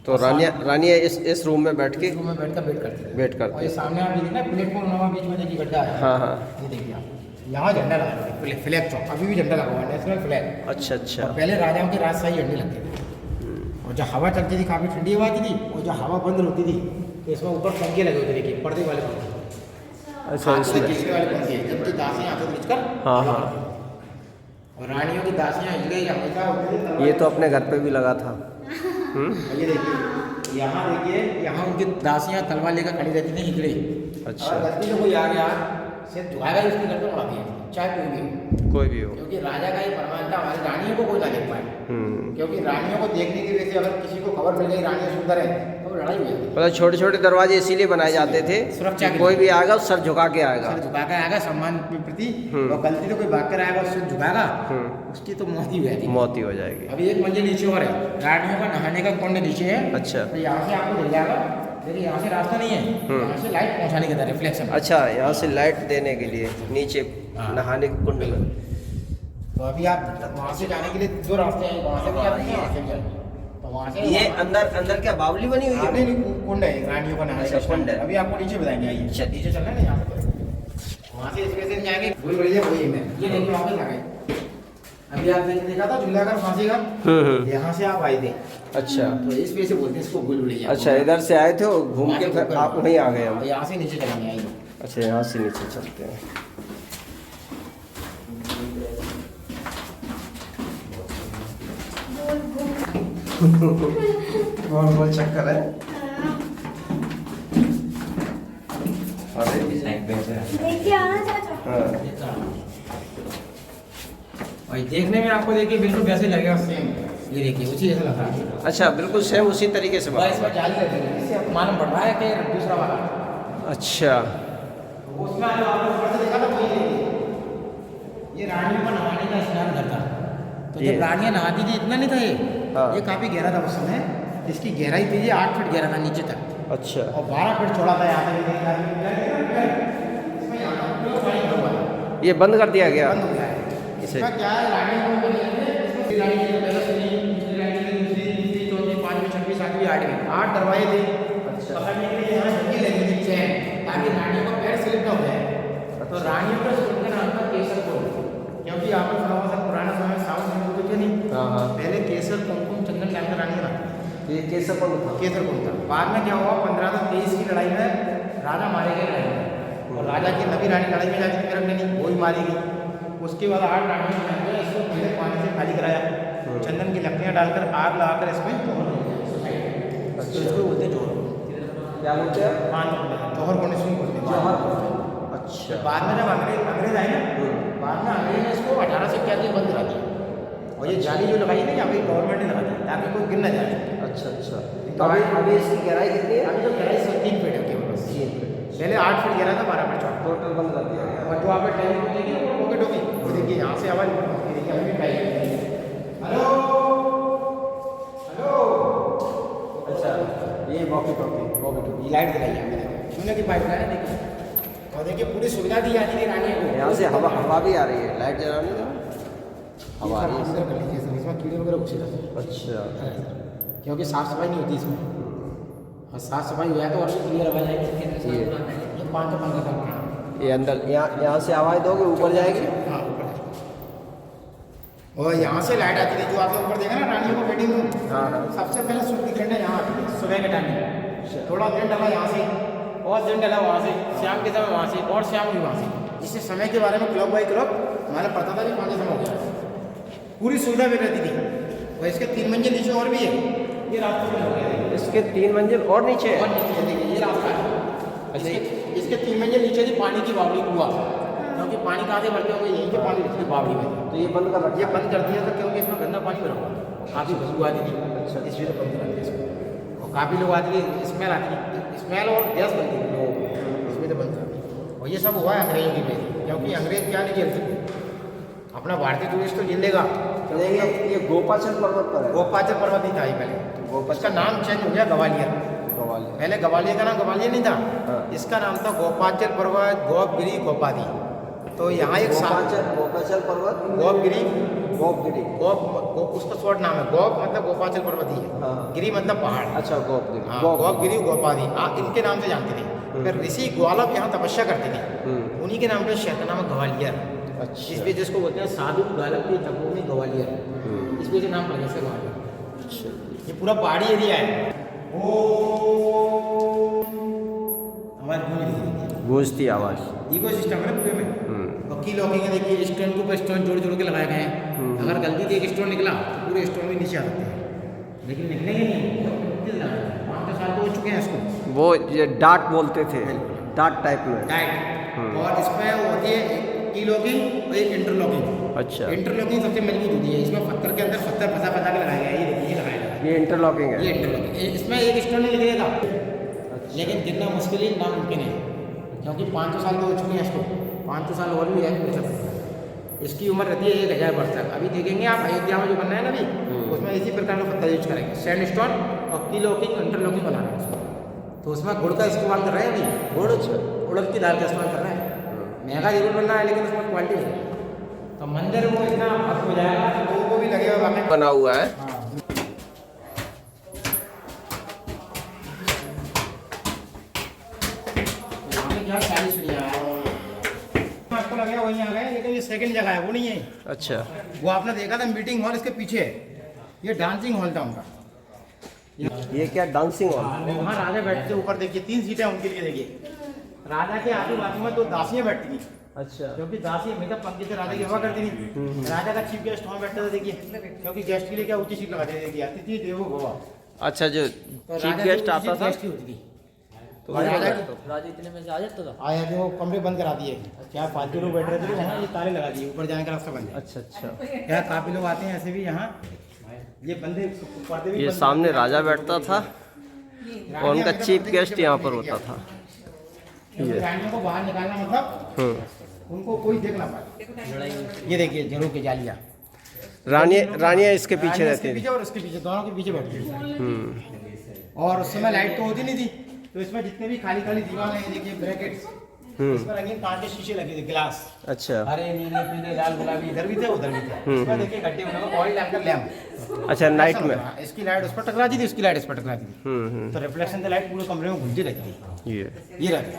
तो रानियाँ इस रूम में बैठ के, रूम में बैठ कर वेट करती थी। वेट करती। और ये सामने आप देखिए ना, प्लेटफॉर्म नवा बीच में देखिए गड्ढा है। हाँ हाँ। ये देखिए आप, यहाँ झंडा लगा है, फ्लैग चौक, अभी भी झंडा लगा हुआ है, नेशनल फ्लैग। अच्छा अच्छा। पहले राजाओं के राजशाही झंडे लगते थे, और जब हवा चलती थी काफ़ी ठंडी हवा आती थी, और जब हवा बंद होती थी तो इसमें ऊपर पंखे लगे होते, देखिए पर्दे वाले पंखे। अच्छा इसमें खींचने वाले पंखे, जबकि दासियाँ हाथों से खींचकर, हाँ हाँ। और रानियों की दासियाँ हिले हमेशा। ये तो अपने घर पे भी लगा था। ये देखिए, यहाँ देखिए, यहाँ उनकी दासियाँ तलवार लेकर खड़ी रहती थी, हिजड़े। अच्छा। गलती से कोई आ गया, सिर्फ झुकाएगा ही उसकी गर्दन उड़ा दिया, चाहे कोई भी हो। क्योंकि राजा का ही फरमान था, हमारी रानियों को कोई ना देख पाए। क्योंकि रानियों को देखने की वजह से अगर किसी को खबर मिल गई रानियाँ सुंदर है, तो लड़ाई हो जाती। मतलब छोटे छोटे दरवाजे इसीलिए बनाए जाते थे, सुरक्षा के कोई भी आएगा सर झुका के आएगा। सर झुका के आएगा सम्मान के प्रति, और गलती से कोई भाग कर आएगा, सर झुकाएगा, उसकी तो मौत ही हो जाएगी। मौत ही हो जाएगी। अभी एक मंजिल नीचे और है, रानियों का नहाने का कुंड नीचे है। अच्छा। तो यहाँ से आपको मिल जाएगा, लेकिन यहाँ से रास्ता नहीं है, यहाँ से लाइट पहुँचाने के लिए रिफ्लेक्शन। अच्छा, यहाँ से लाइट देने के लिए नीचे नहाने के कुंड में। तो अभी आप वहाँ से जाने के लिए 2 रास्ते हैं, वहाँ से भी जाते हैं, वहाँ से भी जाते हैं। तो वहाँ से ये अंदर क्या बावली बनी हुई है? नहीं, कुंड है, रानियों का नहाने का कुंड है। अभी आपको नीचे बताएंगे, आइए। अच्छा, नीचे चलना है ना, यहाँ से वहाँ से इस वजह से जाएंगे, भूल बढ़िया वही में ये देखिए वापस आ गए। अभी आप देखा था झूला का फांसी का, यहाँ से आप आए थे। अच्छा। तो इस वजह से बोलते हैं इसको भूल बढ़िया। अच्छा, इधर से आए थे और घूम के फिर आप वहीं आ गए हम। यहाँ से नीचे चलेंगे, आइए। अच्छा, यहाँ से नीचे चलते हैं। गोल चक्कर है। और देखने में आपको देखिए बिल्कुल वैसे लगेगा सेम, ये देखिए उसी जैसा लग रहा है। अच्छा, बिल्कुल सेम उसी तरीके से बना। इसमें जाली लगी है, इससे आपको मालूम पड़ रहा है कि दूसरा वाला। अच्छा। उसमें जो आपने ऊपर से देखा था वही देखिए, ये रानियों का नहाने का स्नान घर था। तो जब रानियाँ नहाती थी इतना नहीं था ये काफ़ी गहरा था उस समय, इसकी गहराई थी 8 फीट गहरा था नीचे तक। अच्छा। और 12 फीट चौड़ा था यहाँ तक। ये बंद कर दिया गया। बंद हो गया है। इसका क्या है, रानियों को इसमें रानी की पहले सुनी, दूसरी रानी की, दूसरी, तीसरी, चौथी, 5वीं, 6वीं, 7वीं, 8वीं 8 दरवाजे थे। पकड़ने के लिए यहाँ जंगी लगी थी चैन, ताकि रानियों का पैर स्लिप ना हो जाए। तो रानियों का सुनकर नाम था केसर कोल, क्योंकि आपने सुना होगा पुराने समय में सावन में होते थे नहीं। हाँ। पहले केसर कुमकुम चंदन टाइम में रानियाँ रखती। ये केसर कौन था? केसर कौन था। बाद में क्या हुआ, 1523 की लड़ाई में राजा मारे गए लड़ाई में, और राजा की नबी रानी लड़ाई में जाती थी नहीं, वही मारेगी। उसके बाद 8 रानियों ने इसको पहले पानी से खाली कराया, चंदन की लकड़ियाँ डालकर आग लगाकर इसमें जोहर, तो इसको बोलते हैं जोहर। क्या बोलते हैं? जोहर होने से बोलते हैं जोहर। अच्छा। बाद में जब अंग्रेज आए ना, बाद में अंग्रेज ने इसको 1881 बंद करा दिया। और ये जाली जो लगाई ना, यहाँ पे गवर्नमेंट ने लगा दी ताकि कोई गिर ना जाए। अच्छा अच्छा। अभी इसकी गहराई कितनी है? अभी तो गहराई 3 फीट है केवल बस। 3 फीट। पहले 8 फीट गहरा था, 12 फीट चौड़ा। टोटल बंद कर दिया गया। और जो आप टैंक खोलेंगे वो पॉकेट होगी, वो देखिए यहाँ से आवाज़ देखिए अभी भी पाई। Hello hello. अच्छा, ये वॉकी टॉकी ये लाइट दिलाई है सुनने की पाइप है देखिए। और देखिए पूरी सुविधा दी जाती है रानी को। यहाँ से हवा भी आ रही है, लाइट जलाने का हवा आ रही है। कर लीजिए सर, इसमें कीड़े वगैरह घुसे जाते हैं। अच्छा। क्योंकि साफ सफाई नहीं होती इसमें, और साफ सफाई हुआ तो और भी क्लियर आवाज आएगी। ये 5 का ये अंदर यहाँ से आवाज़ दोगे ऊपर जाएगी। हाँ ऊपर। और यहाँ से लाइट आती थी जो आपने ऊपर देखा ना रानियों को वेटिंग रूम। हाँ। सबसे पहले सूर्य की किरणें यहाँ आती थी सुबह के टाइम में। थोड़ा दिन डला यहाँ से और दिन डला वहाँ से, शाम के समय वहाँ से और शाम भी वहाँ से। जिससे समय के बारे में क्लॉक बाई क्लॉक हमारा पता था कि 5 समय हो गया। पूरी सुविधा भी रहती थी। और इसके 3 मंजिल नीचे और भी है। ये रास्ते में हो गया, इसके 3 मंजिल और नीचे है। और नीचे देखिए ये रास्ता है। इसके 3 मंजिल नीचे थी पानी की बावड़ी कुआ, क्योंकि पानी कहाँ से भरते होंगे, यहीं के पानी इसकी बावड़ी में। तो ये बंद कर रखा है। ये बंद कर दिया था क्योंकि इसमें गंदा पानी भरा हुआ काफ़ी खुशबू आती थी। अच्छा, इसलिए तो बंद कर दिया इसको। और काफ़ी लोग आती थी, स्मेल आती थी, स्मेल और गैस बनती थी लोगों को, इसमें तो बंद कर दिया। और ये सब हुआ है अंग्रेजों की वजह से, क्योंकि अंग्रेज क्या नहीं झेल सकते, अपना भारतीय टूरिस्ट तो झेल देगा। ये गोपाचल पर्वत पर है। गोपाचल पर्वत ही था ये पहले, इसका नाम चेंज हो गया ग्वालियर। पहले ग्वालियर का नाम ग्वालियर नहीं था। हाँ। इसका नाम था गोपाचल पर्वत, गोपगिरी, गोपादी। तो यहाँ एक गोपाचल पर्वत, गोपगिरी, गोप उसका शॉर्ट नाम है। गोप मतलब गोपाचल पर्वत ही है। हाँ। गिरी मतलब पहाड़। अच्छा, गोपगिरी। हाँ, गोपगिरी, गोपादी इनके नाम से जानते थे। फिर ऋषि ग्वालव यहाँ तपस्या करते थे, उन्हीं के नाम पे शहर का नाम है ग्वालियर। अच्छा। इस वजह जिसको बोलते हैं साधु गालव की तपोभूमि ग्वालियर, इस वजह से नाम पड़ गया से ग्वालियर। अच्छा। ये पूरा पहाड़ी एरिया है। हमारी गूंजती आवाज़। इको सिस्टम है ना पूरे में। और की लॉकिंग है, देखिए स्टोन के ऊपर स्टोन जोड़ जोड़ के लगाए गए हैं। अगर गलती से एक स्टोन निकला पूरे स्टोन भी नीचे आ सकते हैं, लेकिन निकलेंगे नहीं। 5 साल तो हो चुके हैं इसको। वो ये डाट बोलते थे, डाट टाइप में। डाइट। और इसमें वो होती है की लॉकिंग और एक इंटरलॉकिंग। अच्छा। इंटरलॉकिंग सबसे मजबूत होती है। इसमें पत्थर के अंदर पत्थर फंसा फंसा के लगाया गया है। ये देखिए लगाया गया है। ये इंटरलॉकिंग है। ये इंटरलॉकिंग, इसमें एक स्टोन नहीं निकलेगा। लेकिन गिरना मुश्किल ही नामुमकिन है, क्योंकि 500 साल तो हो चुके हैं इसको। 500 साल और भी है इसकी उम्र रहती है 1000 वर्ष तक। अभी देखेंगे आप अयोध्या में जो बनना है ना अभी, उसमें इसी प्रकार का पत्थर यूज करेंगे, सैंडस्टोन और की लॉकिंग इंटरलॉकिंग बनाना है उसको। तो उसमें गुड़ का इस्तेमाल कर रहे हैं अभी, गुड़ उड़द की दाल का इस्तेमाल कर रहे हैं। महंगा जरूर बन रहा है लेकिन उसमें क्वालिटी नहीं है। तो मंदिर वो इतना भक्त हो जाएगा, लोगों को भी लगेगा वाकई बना हुआ है। आपको लगेगा वहीं आ गए, लेकिन ये सेकंड जगह है, वो नहीं है। अच्छा। वो आपने देखा था मीटिंग हॉल इसके पीछे है, ये डांसिंग हॉल था उनका। ये क्या डांसिंग हॉल? वहाँ राजा बैठते ऊपर, देखिए 3 सीटें उनके लिए। देखिए राजा के आजू बाजू में 2 दासियाँ बैठती थी। अच्छा। क्योंकि दासी हमेशा पंक्ति से राजा की हवा करती थी। राजा का चीफ गेस्ट वहाँ बैठता था, देखिए, क्योंकि गेस्ट के लिए क्या ऊंची सीट लगा देते थे, अतिथि देवो भव। अच्छा, जो चीफ गेस्ट आता था तो राजा इतने में आ जाता था। आया कि वो कमरे बंद करा दिए, क्या फालतू लोग बैठ रहे थे वहाँ, ये ताले लगा दिए, ऊपर जाने का रास्ता बंद है। अच्छा अच्छा। क्या काफी लोग आते हैं ऐसे भी यहाँ, ये बंदे पर्दे भी। ये सामने राजा बैठता था और उनका चीफ गेस्ट यहाँ पर होता था। रानियों को बाहर निकालना मतलब उनको कोई देख ना पाए। ये देखिए जरूर की जालियाँ, रानियाँ इसके पीछे रहती थी और उसके पीछे, दोनों के पीछे बैठती थी। और उस समय लाइट तो होती नहीं थी, तो इसमें जितने भी खाली खाली दीवार हैं, देखिए ब्रैकेट्स, इसमें रंगीन कांच के शीशे लगे थे, गिलास। अच्छा। हरे नीले पीले लाल गुलाबी, इधर भी थे उधर भी थे। इसमें देखिए गड्ढे बने हुए, ऑयल लैंप का लैंप। अच्छा, नाइट में इसकी लाइट उस पर टकराती थी, उसकी लाइट इस पर टकराती थी, तो रिफ्लेक्शन से लाइट पूरे कमरे में घूमती रहती थी। ये रहता,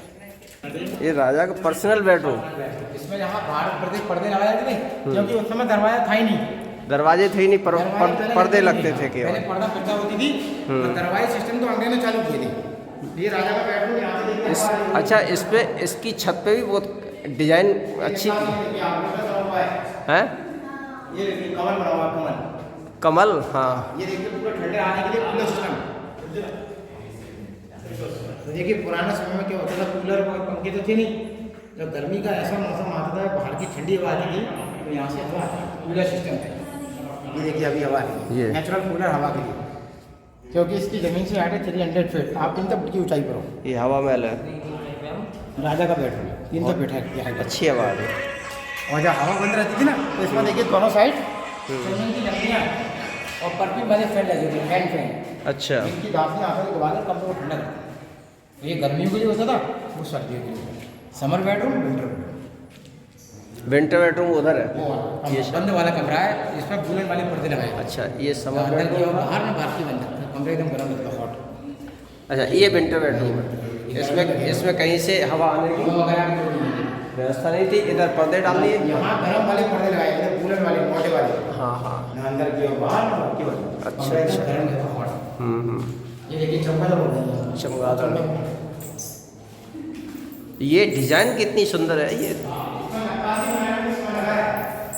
ये राजा का पर्सनल बेडरूम। इसमें यहाँ बाहर पर्दे लगाए जाते थे, क्योंकि उस समय दरवाजा था ही नहीं। दरवाजे थे ही नहीं, पर्दे लगते थे केवल। पहले पर्दा पर्दा होती थी, दरवाजे सिस्टम तो अंग्रेजों ने चालू किए थे। ये राजा का बेडरूम यहाँ से देखिए अच्छा, इस पे इसकी छत पे भी बहुत डिजाइन अच्छी है। ये देखिए कमल बना हुआ, कमल कमल, हाँ। ये देखिए पूरा ठंडे आने के लिए कूलर सिस्टम। देखिए पुराने समय में क्या होता था, कूलर और पंखे तो थे नहीं, जब गर्मी का ऐसा मौसम आता था, बाहर की ठंडी हवा आती थी, तो यहाँ से हवा कूलर सिस्टम है। ये देखिए अभी हवा है, नेचुरल कूलर हवा के लिए, क्योंकि इसकी ज़मीन से हाइट है 300 फीट, आप 300 फीट की ऊंचाई पर हो। ये हवा महल है, राजा का बेडरूम 300 फीट है हाइट, अच्छी हवा है। और जब हवा बंद रहती थी ना, तो इसमें देखिए दोनों साइड चमन की लकड़ियाँ और परफ्यूम वाले फैन लगे थे, हैंड फैन। अच्छा, इनकी दांतियाँ आकर दबाकर कम से कम ठंडा करती। तो ये गर्मियों के लिए होता था, वो सर्दियों के लिए। Summer bedroom, winter bedroom. Winter bedroom उधर है, ये बंद वाला कमरा है, इसमें बुलेट वाले पर्दे लगाए। अच्छा, ये समर अंदर की बेडरूम, और बाहर में बाहर की बंद है, कमरे एकदम गर्म रहता है, हॉट। अच्छा ये विंटर बेडरूम है। इसमें कहीं से हवा आने की वगैरह व्यवस्था नहीं थी, इधर पर्दे डाल दिए। यहाँ गर्म वाले पर्दे लगाए, इधर बुलेट वाले मोटे वाले। हाँ हाँ, ना अंदर की और बाहर ना बाहर की वाले। अच्छा, कमरा एकदम अच्छा। गर्म रहता है, हॉट। ये देखिए चमगादड़ हो गई है, चमगादड़। ये डिजाइन कितनी सुंदर है ये।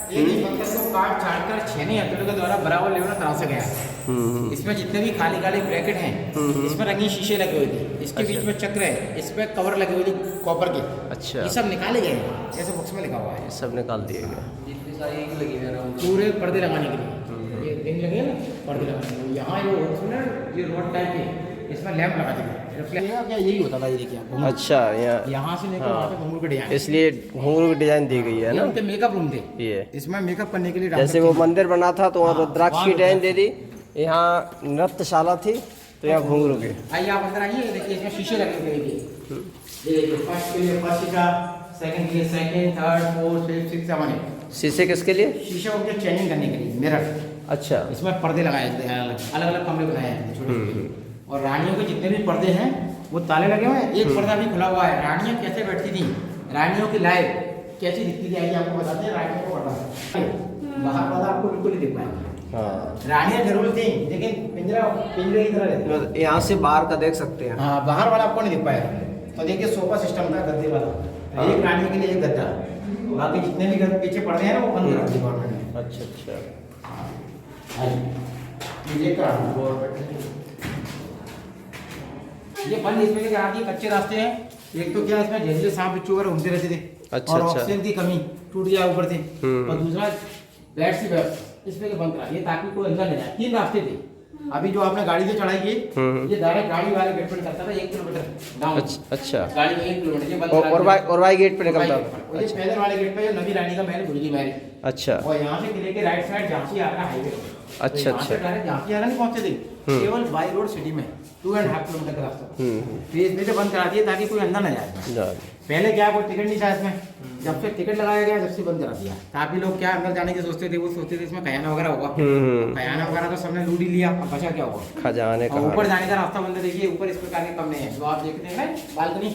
एक पत्थर को काट छाट कर छेनी हथौड़े के द्वारा बराबर लेवल में तराशा गया है। इसमें जितने भी खाली खाली ब्रैकेट हैं, इसमें रंगीन शीशे लगे हुए थे, इसके बीच में चक्र है, इस पे कवर लगे हुए थे कॉपर के। अच्छा, ये सब निकाले गए हैं, ऐसे बॉक्स में लिखा हुआ है। ये सब निकाल दिए गए। पूरे पर्दे लगाने के लिए ये रिंग लगे ना, पर्दे लगाने के लिए। यहाँ ये रोड टाइप है, इसमें लैंप लगा देंगे, क्या यही होता था। ये देखिए आप, अच्छा, यहाँ से लेकर वहाँ तक घुंघरू के डिजाइन, इसलिए घुंघरू की डिजाइन दी गई है ना। उनके मेकअप रूम थे, ये इसमें मेकअप करने के लिए जैसे वो मंदिर बना था तो वहाँ रुद्राक्ष की डिजाइन दे दी, यहाँ नृत्यशाला थी तो यहाँ घुंघरू की। आइए आप अंदर आइए, देखिए इसमें शीशे लगे हुए हैं। ये देखिए फर्स्ट के लिए फर्स्ट शीशा, सेकंड के लिए second, third, fourth, fifth, six, 7, 8। शीशे किसके लिए? शीशे को चेंजिंग करने के लिए, मिरर। अच्छा, इसमें पर्दे लगाए थे, अलग अलग कमरे बनाए हैं छोटे। और रानियों के जितने भी पर्दे हैं वो ताले लगे हुए हैं, एक पर्दा भी खुला हुआ है। रानियाँ कैसे बैठती थी, रानियों की लाइफ कैसी दिखती थी, आइए आपको बताते हैं। रानियों को पर्दा बाहर पर्दा आपको बिल्कुल नहीं दिख पाएंगे। हाँ, रानियाँ जरूर थी, लेकिन पिंजरे की तरह रहती। यहाँ से बाहर का देख सकते हैं। हाँ, बाहर वाला आपको नहीं दिख पाएगा। तो देखिए सोफा सिस्टम था गद्दे वाला, एक रानियों के लिए एक गद्दा, बाकी जितने भी घर पीछे पड़े हैं वो बंद करा दिए गवर्नमेंट ने। अच्छा अच्छा, ये बंद इसमें क्या आती है, कच्चे रास्ते हैं। एक तो क्या इसमें जहरीले सांप बिच्छू वगैरह घूमते रहते थे, अच्छा, और अच्छा। ऑक्सीजन की कमी, टूट गया ऊपर से। और दूसरा बेड सी बेड इसमें बंद करा ये ताकि कोई अंदर नहीं जाए। 3 रास्ते थे। अभी जो आपने गाड़ी से चढ़ाई की, ये डायरेक्ट गाड़ी वाले गेट पर करता था 1 किलोमीटर डाउन। अच्छा, गाड़ी में 1 किलोमीटर ये बंद करा और वाई गेट पे निकलता था। ये पैदल वाले गेट पे नवी रानी का महल, गुलगी महल। अच्छा, और यहाँ से किले के राइट साइड झांसी आ रहा हाईवे। अच्छा, अच्छा। डायरेक्ट झांसी आ रहा नहीं पहुंचे थे, केवल बाई रोड सिटी में 2.5 किलोमीटर का रास्ता। फिर इसमें से बंद करा दिए ताकि कोई अंदर न जाए। पहले क्या कोई टिकट नहीं था इसमें, जब से टिकट लगाया गया जब से बंद करा दिया। काफी लोग क्या अंदर जाने की सोचते थे, वो सोचते थे इसमें खजाना वगैरह होगा। खजाना वगैरह तो सबने लूट ही लिया, अब बचा क्या होगा। खजाने का ऊपर जाने का रास्ता बंद है। देखिए ऊपर इस प्रकार के कमरे हैं जो आप देखते हैं ना, बालकनी,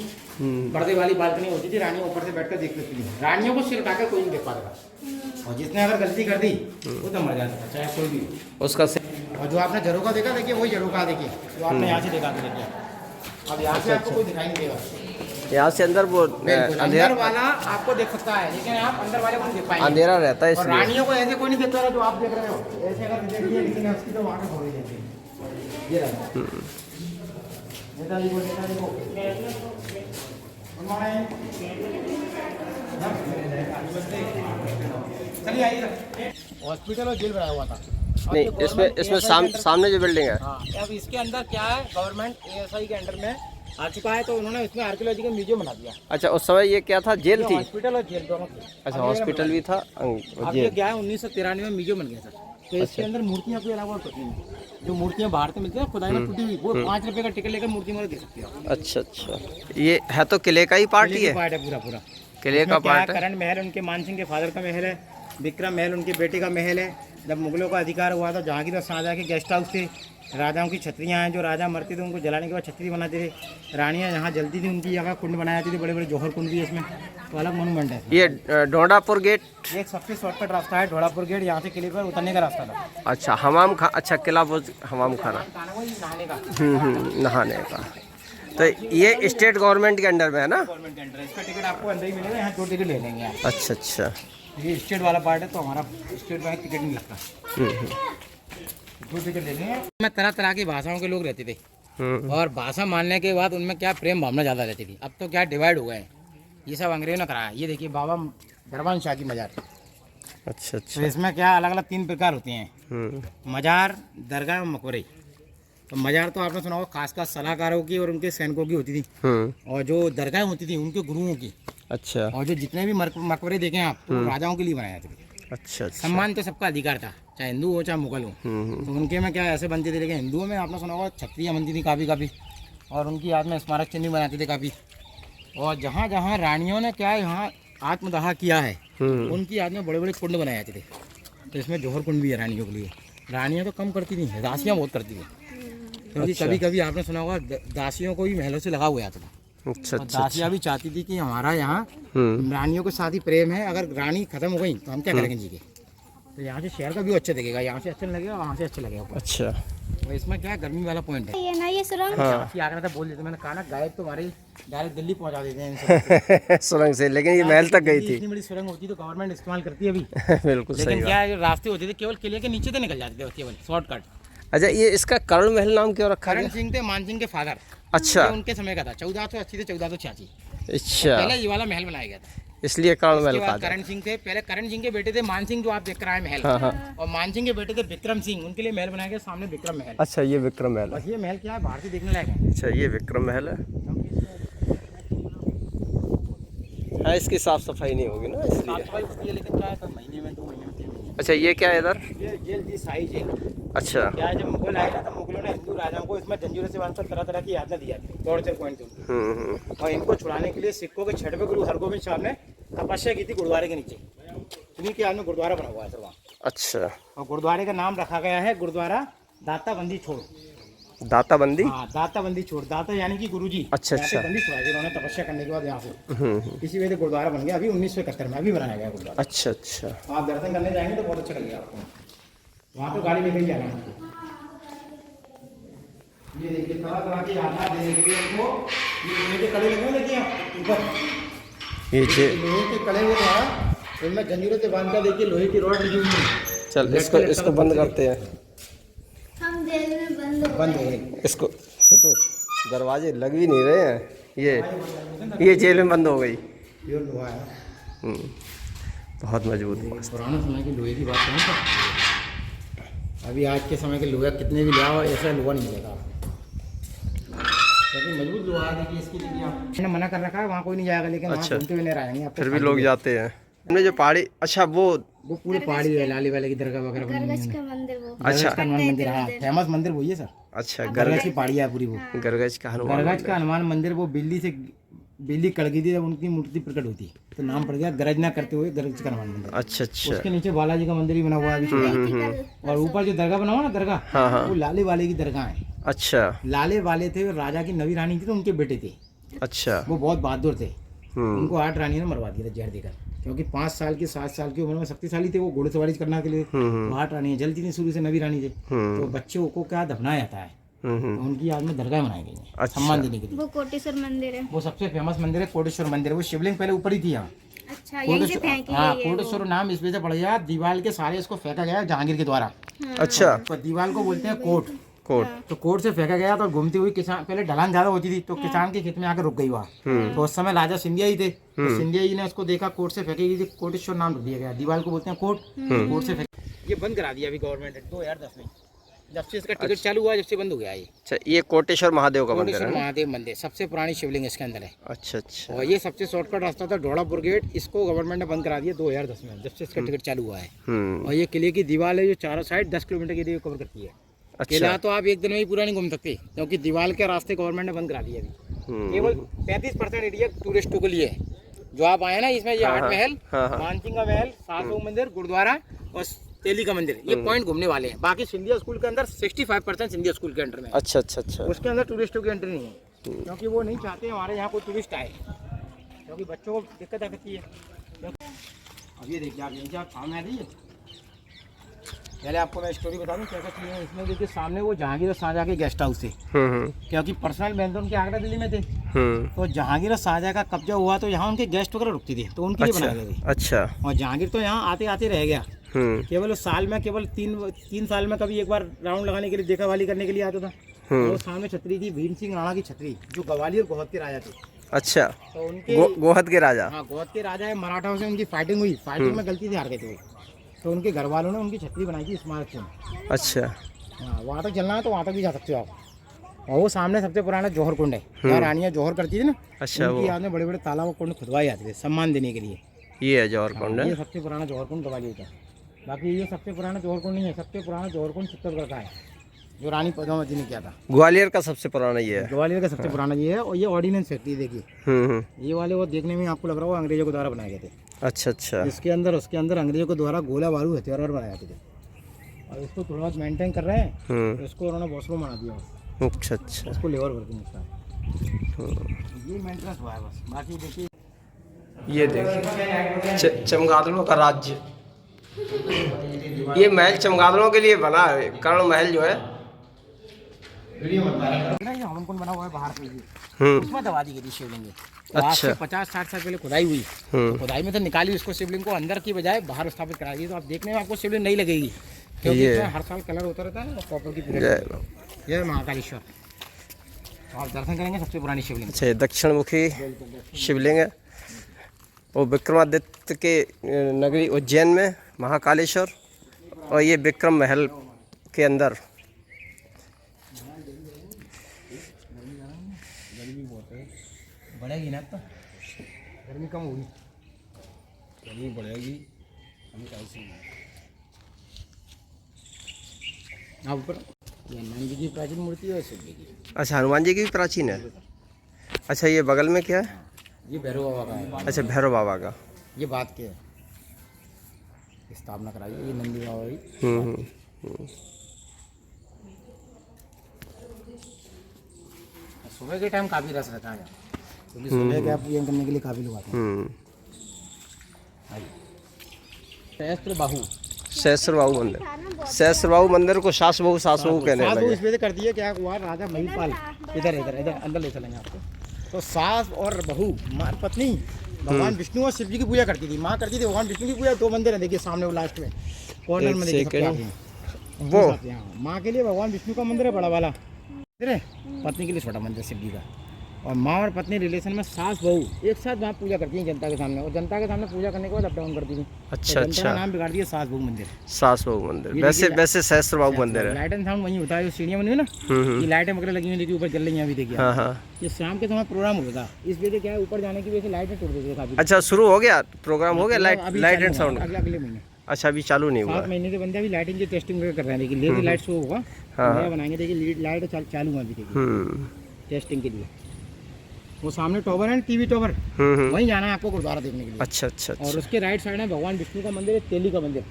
पर्दे वाली बालकनी होती थी। रानियां ऊपर से बैठकर देख सकती थी। रानियों को सिर उठाकर कोई नहीं देख पाता, और जिसने अगर गलती कर दी वो तो मर जाता था, चाहे कोई भी उसका। और जो आपने झरोका देखा, देखिए वही झरोका देखिए जो आपने यहाँ से देखा था। देखिए अब यहाँ से आपको कोई दिखाई नहीं देगा। यहाँ से अंदर वो अंदर वाला आपको देख सकता है, लेकिन आप अंदर वाले को नहीं देख पाएंगे, अंधेरा रहता है। और रानियों को ऐसे कोई नहीं देख पा रहा जो आप देख रहे हो। ऐसे अगर देखिए, लेकिन उसकी तो वहाँ पे हो रही है। ये रहा नेताजी को, नेताजी को चलिए आइए। हॉस्पिटल और जेल बनाया हुआ था। नहीं, इसमें सामने जो बिल्डिंग है। हाँ, अब इसके अंदर क्या है, गवर्नमेंट ASI के अंडर में आ चुका है, तो उन्होंने इसमें आर्कियोलॉजिकल म्यूजियम बना दिया। अच्छा, उस समय ये क्या था, जेल थी? हॉस्पिटल और जेल दोनों थी। अच्छा, हॉस्पिटल भी था, अब ये क्या है, 1993 में म्यूजियम बन गया सर। तो इसके अंदर मूर्तियाँ के अलावा जो मूर्तियाँ बाहर से मिलती है खुदाई में टूटी हुई, वो 5 रुपए का टिकट लेकर मूर्ति में दे सकते हो। अच्छा अच्छा, ये है तो किले का ही पार्ट ही है? पार्ट है पूरा किले का पार्ट है। करण महल उनके मान सिंह के फादर का महल है। विक्रम महल उनके बेटे का महल है। जब मुगलों का अधिकार हुआ था, जहांगीर और शाहजहां के गेस्ट हाउस थे। राजाओं की छतरियाँ हैं, जो राजा मरते थे उनको जलाने के बाद छतरी बनाते थे। रानियाँ यहाँ जलती थी, उनकी जगह कुंड बनाए जाते थे, बड़े बड़े जौहर कुंड भी है इसमें, तो अलग मोनूमेंट है। ये ढोंडापुर गेट एक सबसे शॉर्टकट रास्ता है, ढोड़ापुर गेट, यहाँ से किले पर उतरने का रास्ता था। अच्छा, हमाम खा, अच्छा किला हमाम खाना नहाने का। नहाने का। तो ये स्टेट गवर्नमेंट के अंडर में है ना? गवर्नमेंट के अंडर है। इसका टिकट आपको अंदर ही मिलेगा, यहाँ 2 टिकट ले लेंगे आप। अच्छा अच्छा। ये स्टेट वाला पार्ट है तो हमारा स्टेट में टिकट नहीं लगता। 2 टिकट ले लेंगे। में तरह तरह की भाषाओं के लोग रहते थे और भाषा मानने के बाद उनमें क्या प्रेम भावना ज़्यादा रहती थी। अब तो क्या डिवाइड हो गए हैं, ये सब अंग्रेजों ने कराया। ये देखिए बाबा दरबान शाह की मज़ार। अच्छा अच्छा। तो इसमें क्या अलग अलग 3 प्रकार होते हैं, मज़ार, दरगाह और मकबरे। तो मज़ार तो आपने सुना होगा खास सलाहकारों की और उनके सैनिकों की होती थी, और जो दरगाह होती थी उनके गुरुओं की। अच्छा। और जो जितने भी मकबरे देखें आप, तो राजाओं के लिए बनाए जाते थे। अच्छा। सम्मान तो सबका अधिकार था, चाहे हिंदू हो चाहे मुगल हो। तो उनके में क्या ऐसे बनते थे, लेकिन हिंदुओं में आपने सुना होगा छत्रियाँ बनती थी काफ़ी, और उनकी याद में स्मारक चिन्ह बनाते थे काफ़ी। और जहाँ जहाँ रानियों ने क्या यहाँ आत्मदाह किया है, उनकी याद में बड़े बड़े कुंड बनाए जाते थे। तो इसमें जौहर कुंड भी है रानियों के लिए। रानियाँ तो कम करती थी, दासियाँ बहुत करती थी, क्योंकि कभी कभी आपने सुना होगा दासियों को भी महलों से लगा हुआ था। अच्छा। दासियाँ भी चाहती थी कि हमारा यहाँ रानियों के साथ ही प्रेम है, अगर रानी खत्म हो गई तो हम क्या करेंगे जी के। तो यहाँ से शहर का भी अच्छा दिखेगा, यहाँ से अच्छा लगेगा, वहाँ से अच्छा लगेगा। अच्छा। तो इसमें क्या गर्मी वाला पॉइंट है, ये ना ये सुरंग। आगरा था बोल देते, मैंने कहा ना गायब तो हमारे डायरेक्ट दिल्ली पहुँचा देते हैं सुरंग से, लेकिन ये महल तक गई थी। इतनी बड़ी सुरंग होती तो गवर्नमेंट इस्तेमाल करती है अभी। बिल्कुल सही। लेकिन क्या रास्ते होते थे केवल किले के नीचे से निकल जाते थे, केवल शॉर्टकट। अच्छा, ये इसका कर्ण महल नाम क्यों रखा? करण सिंह थे मान सिंह के फादर। अच्छा। उनके समय का था, 1480 से 1486। अच्छा। पहले ये वाला महल बनाया गया था, इसलिए कर्ण महल कहा। करण सिंह थे पहले, करण सिंह के बेटे थे मान सिंह, जो आप देख रहे हैं महल। और मान सिंह के बेटे थे विक्रम सिंह, उनके लिए महल बनाया गया सामने विक्रम महल। अच्छा, ये विक्रम महल है। ये महल क्या है, बाहर से देखने लायक है। अच्छा, ये विक्रम महल है। हाँ, इसकी साफ सफाई नहीं होगी ना, इसलिए। साफ सफाई होती है, लेकिन क्या है महीने में 2 महीने में 3 महीने। अच्छा, ये क्या है इधर? ये जेल थी, शाही जेल। अच्छा। क्या है, जब मुगल आए ना तो मुगलों ने हिंदू राजाओं को इसमें जंजीरों से बांधकर तरह तरह की यातना दी जाती है, टॉर्चर पॉइंट थे। और इनको छुड़ाने के लिए सिखों के 6वें गुरु हरगोबिंद साहब ने तपस्या की थी गुरुद्वारे के नीचे। उन्हीं के याद में गुरुद्वारा बना हुआ है सर वहाँ। अच्छा। और गुरुद्वारे का नाम रखा गया है गुरुद्वारा दाता बंदी छोड़। दाता बंदी? हाँ, दाता बंदी छोड़। दाता यानी कि गुरुजी। अच्छा अच्छा। बंदी छुड़ाई उन्होंने तपस्या करने के बाद यहाँ से। इसी वजह से गुरुद्वारा बन गया, अभी 1971 में अभी बनाया गया गुरुद्वारा। अच्छा अच्छा। आप दर्शन करने जाएंगे तो बहुत अच्छा लगेगा आपको। वहाँ तो गाड़ी में कहीं जाना है। ये देखिए तरह तरह की यात्रा देने के लिए आपको ये लोहे के कड़े लगे, देखिए ऊपर ये लोहे के कड़े हुए हैं, इनमें जंजीरों से बांधकर देखिए लोहे की रॉड लगी हुई है। चल इसको बंद करते हैं, हम जेल में बंद हो गए। इसको तो दरवाजे लग भी नहीं रहे हैं, ये जेल में बंद हो गई। ये लोहा है, बहुत मजबूत है। पुराने समय की लोहे की बात करें तो अभी आज के समय के लोहा कितने भी लाओ, ऐसा लोहा नहीं मिलेगा, क्योंकि मजबूत लोहा है। देखिए इसकी, देखिए आपने मना कर रखा है वहाँ कोई नहीं जाएगा, लेकिन वहाँ घूमते हुए नहीं रहेंगे, फिर भी लोग जाते हैं। हमने जो पहाड़ी, अच्छा वो पूरी पहाड़ी है, लाली वाले की दरगाह वगैरह बनी हुई है। मंदिर वो, अच्छा हनुमान मंदिर, हाँ फेमस मंदिर वही है सर। अच्छा, गरगज की पहाड़ी है पूरी वो, गरगज का हनुमान मंदिर। वो बिल्ली कड़ गई थी जब उनकी मूर्ति प्रकट होती है तो नाम पड़ गया गरज ना करते हुए गरज का हनुमान मंदिर। अच्छा अच्छा। उसके नीचे बालाजी का मंदिर भी बना हुआ है अभी, और ऊपर जो दरगाह बना हुआ ना दरगाह, वो लाले वाले की दरगाह है। अच्छा। लाले वाले थे, राजा की नवी रानी थी तो उनके बेटे थे। अच्छा। वो बहुत बहादुर थे, उनको 8 रानियों ने मरवा दिया था जहर देकर, क्योंकि 5 साल की 7 साल की उम्र में शक्तिशाली थे वो, घोड़सवारी करने के लिए। तो 8 रानी जलती थी शुरू से, नवी रानी थे, तो बच्चों को क्या दफनाया जाता है, तो उनकी याद में दरगाह बनाई गई है सम्मान देने के लिए। वो कोटेश्वर मंदिर है, वो सबसे फेमस मंदिर है कोटेश्वर मंदिर। वो शिवलिंग पहले ऊपर ही थी यहाँ। अच्छा, हाँ, कोटेश्वर नाम इस वजह से पड़ गया, दीवार के सारे इसको फेंका गया जहांगीर के द्वारा। अच्छा। तो दीवार को बोलते हैं कोट। तो कोट से फेंका गया तो घूमती हुई किसान, पहले ढलान ज्यादा होती थी तो किसान के खेत में आकर रुक गई वहाँ। तो उस समय राजा सिंधिया ही थे, तो सिंधिया जी ने उसको देखा, कोट से फेंकी गई, कोटेश्वर नाम रख दिया गया। दीवार को बोलते हैं कोट, कोट से फेंक। ये बंद करा दिया अभी गवर्नमेंट ने 2010 में, जब से इसका टिकट चालू हुआ जब से बंद हो गया ये। अच्छा, ये कोटेश्वर महादेव का मंदिर है। कोटेश्वर महादेव मंदिर सबसे पुरानी शिवलिंग इसके अंदर है। अच्छा अच्छा। और ये सबसे शॉर्टकट रास्ता था ढोड़ापुर गेट, इसको गवर्नमेंट ने बंद करा दिया 2010 में, जब से इसका टिकट चालू हुआ है। और ये किले की दीवार है जो चारों साइड 10 किलोमीटर की कवर करती है। अच्छा। किला तो आप एक दिन में ही पूरा नहीं घूम सकते, क्योंकि दीवार के रास्ते गवर्नमेंट ने बंद करा दिए अभी। केवल 35% एरिया टूरिस्टों के लिए है। जो आप आए ना, इसमें ये 8 महल, मानसिंह का महल, 7 मंदिर, गुरुद्वारा और तेली का मंदिर, ये पॉइंट घूमने वाले हैं। बाकी सिंधिया स्कूल के अंदर 65% सिंधिया स्कूल के अंडर में। अच्छा अच्छा अच्छा। उसके अंदर टूरिस्टों की एंट्री नहीं है, क्योंकि वो नहीं चाहते हमारे यहाँ कोई टूरिस्ट आए, क्योंकि बच्चों को दिक्कत आ सकती है। अब ये देखिए आप, यहीं से आप सामने आ जाइए, पहले आपको मैं स्टोरी बता दूं क्या क्या चीज़ें हैं इसमें। देखिए सामने वो जहांगीर और शाहजहां के गेस्ट हाउस थे, क्योंकि पर्सनल मैन तो उनके आगरा दिल्ली में थे। तो जहांगीर और शाहजहां का कब्जा हुआ तो यहाँ उनके गेस्ट वगैरह रुकती थी, तो उनके लिए बनाए गए थे। अच्छा। और जहांगीर तो यहाँ आते आते रह गया, केवल साल में केवल तीन साल में कभी एक बार राउंड लगाने के लिए, देखा वाली करने के लिए आता था। तो सामने छतरी थी भीम सिंह राणा की छतरी, जो ग्वालियर गोहद के राजा थे। अच्छा। तो उनके गोहद के राजा। हाँ, गोहद के राजा है। मराठाओं से उनकी फाइटिंग हुई, फाइटिंग में गलती से हार गए थे वो। तो उनके घर वालों ने उनकी छतरी बनाई थी स्मारक से। अच्छा। हाँ, वहाँ तक चलना है तो वहाँ तक भी जा सकते हो आप। और वो सामने सबसे पुराना जौहर कुंड है, जहाँ रानियाँ जौहर करती थी ना। अच्छा। उनकी याद में बड़े बड़े तालाब और कुंड खुदवाए जाते थे सम्मान देने के लिए। ये है जौहर कुंड। ये सबसे पुराना जौहर कुंड ग्वालियर का। बाकी ये सबसे पुराना जौहर कुंड नहीं है, सबसे पुराना जौहर कुंड छत्तीसगढ़ का है, जो रानी पद्मावती ने किया था। ग्वालियर का सबसे पुराना ये है। ग्वालियर का सबसे पुराना ये है। और ये ऑर्डिनेंस फैक्ट्री देखिए, ये वाले वो देखने में आपको लग रहा है वो अंग्रेजों के द्वारा बनाए गए थे। अच्छा अच्छा। इसके अंदर उसके अंदर अंग्रेजों के द्वारा गोला बारूद हथियार बनाए जाते थे, और इसको थोड़ा बहुत मेंटेन कर रहे हैं। तो इसको उन्होंने वॉशरूम बना दिया। अच्छा अच्छा। इसको लेबर वर्किंग ये मेंटेनेंस हुआ है बस। बाकी देखिए, ये देखिए चमगादड़ों का राज्य। ये महल चमगादड़ों के लिए बना है, कर्ण महल जो है। हवन कुंड बना हुआ है बाहर पे, उसमें दबा दी गई थी शिवलिंग। अच्छा। 50-60 साल पहले खुदाई हुई, तो खुदाई में तो निकाली उसको, शिवलिंग को अंदर की बजाय बाहर स्थापित करा दी। तो आप देखने में आपको शिवलिंग नहीं लगेगी, क्योंकि हर साल कलर होता रहता है कॉपर की। ये महाकालेश्वर, तो आप दर्शन करेंगे सबसे पुरानी शिवलिंग। अच्छा, ये दक्षिण मुखी शिवलिंग है, वो विक्रमादित्य के नगरी उज्जैन में महाकालेश्वर, और ये विक्रम महल के अंदर। बढ़ेगी ना, अब तो गर्मी कम होगी, गर्मी बढ़ेगी। हाँ, ऊपर हनुमान जी की प्राचीन मूर्ति है, शिव जी की। अच्छा, हनुमान जी की भी प्राचीन है। अच्छा, ये बगल में क्या है? ये भैरव बाबा का है। अच्छा, भैरव बाबा का। ये बात के स्थापना कराई, ये नंदी बाबा की। सुबह के टाइम काफी रस रहता है, क्योंकि सुबह के आप पूजन करने के लिए काफी लोग आते हैं। सहस्त्र बाहु मंदिर। सहस्त्र बाहु मंदिर को सास बहू कहने लगे। इस वजह कर दिया, क्या हुआ, राजा महिपाल इधर अंदर ले चलेंगे आपको। तो सास और बहू, माँ पत्नी, भगवान विष्णु और शिव जी की पूजा करती थी। माँ करती थी भगवान विष्णु की पूजा। 2 मंदिर है देखिए सामने, वो लास्ट में कॉर्नर में देखिए वो। माँ के लिए भगवान विष्णु का मंदिर है बड़ा वाला, पत्नी के लिए छोटा मंदिर शिव जी का। और माँ और पत्नी रिलेशन में सास बहू एक साथ वहाँ पूजा करती हैं जनता के सामने, और जनता के सामने पूजा करने के बाद अप डाउन करती थी। अच्छा तो जनता का नाम बिगाड़ दिया सास बहू मंदिर। सास बहू मंदिर, वैसे सहस्त्र बाहु मंदिर है। लाइट एंड साउंड वहीं होता है, जो सीढ़ियाँ बनी हुई ना, ये लाइटें वगैरह लगी हुई देखिए, ऊपर जल रही हैं अभी देखिए। ये शाम के समय प्रोग्राम होगा, इस वजह क्या है, ऊपर जाने की वजह से लाइटें टूट गई काफी। अच्छा, शुरू हो गया प्रोग्राम, हो गया लाइट एंड साउंड अगले महीने। अच्छा, अभी चालू नहीं हुआ। 7 महीने के बंदे अभी लाइटिंग की टेस्टिंग कर रहे हैं, लेकिन लेज़र लाइट शो होगा, नया बनाएंगे देखिए। लाइट चालू है अभी देखिए टेस्टिंग के लिए। वो सामने टॉवर है, टीवी टॉवर, वहीं जाना है आपको गुरुद्वारा देखने के लिए। अच्छा अच्छा। और उसके राइट साइड में भगवान विष्णु का मंदिर है, तेली का मंदिर,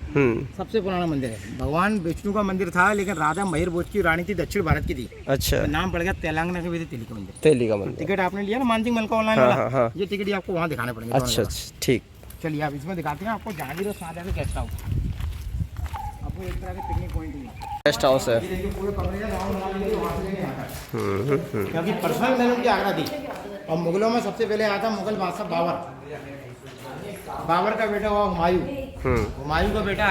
सबसे पुराना मंदिर है। भगवान विष्णु का मंदिर था, लेकिन राजा महिर भोज की रानी थी, दक्षिण भारत की थी। अच्छा। नाम पड़ गया तेलंगाना के भी तेली का मंदिर। तेली का मंदिर। टिकट आपने लिया ना मानसिंह मल का ऑनलाइन वाला, ये टिकट ही आपको वहाँ दिखाने पड़ेंगे। अच्छा अच्छा, ठीक। चलिए आप इसमें दिखाते हैं आपको जहांगीर और शाहजहां के गेस्ट हाउस। आपको एक तरह के पिकनिक पॉइंट ही गेस्ट हाउस है, क्योंकि पर्सनल मैन उनकी आगरा थी। और मुगलों में सबसे पहले आया था मुगल बादशाह बाबर का बेटा हुआ हुमायूं का बेटा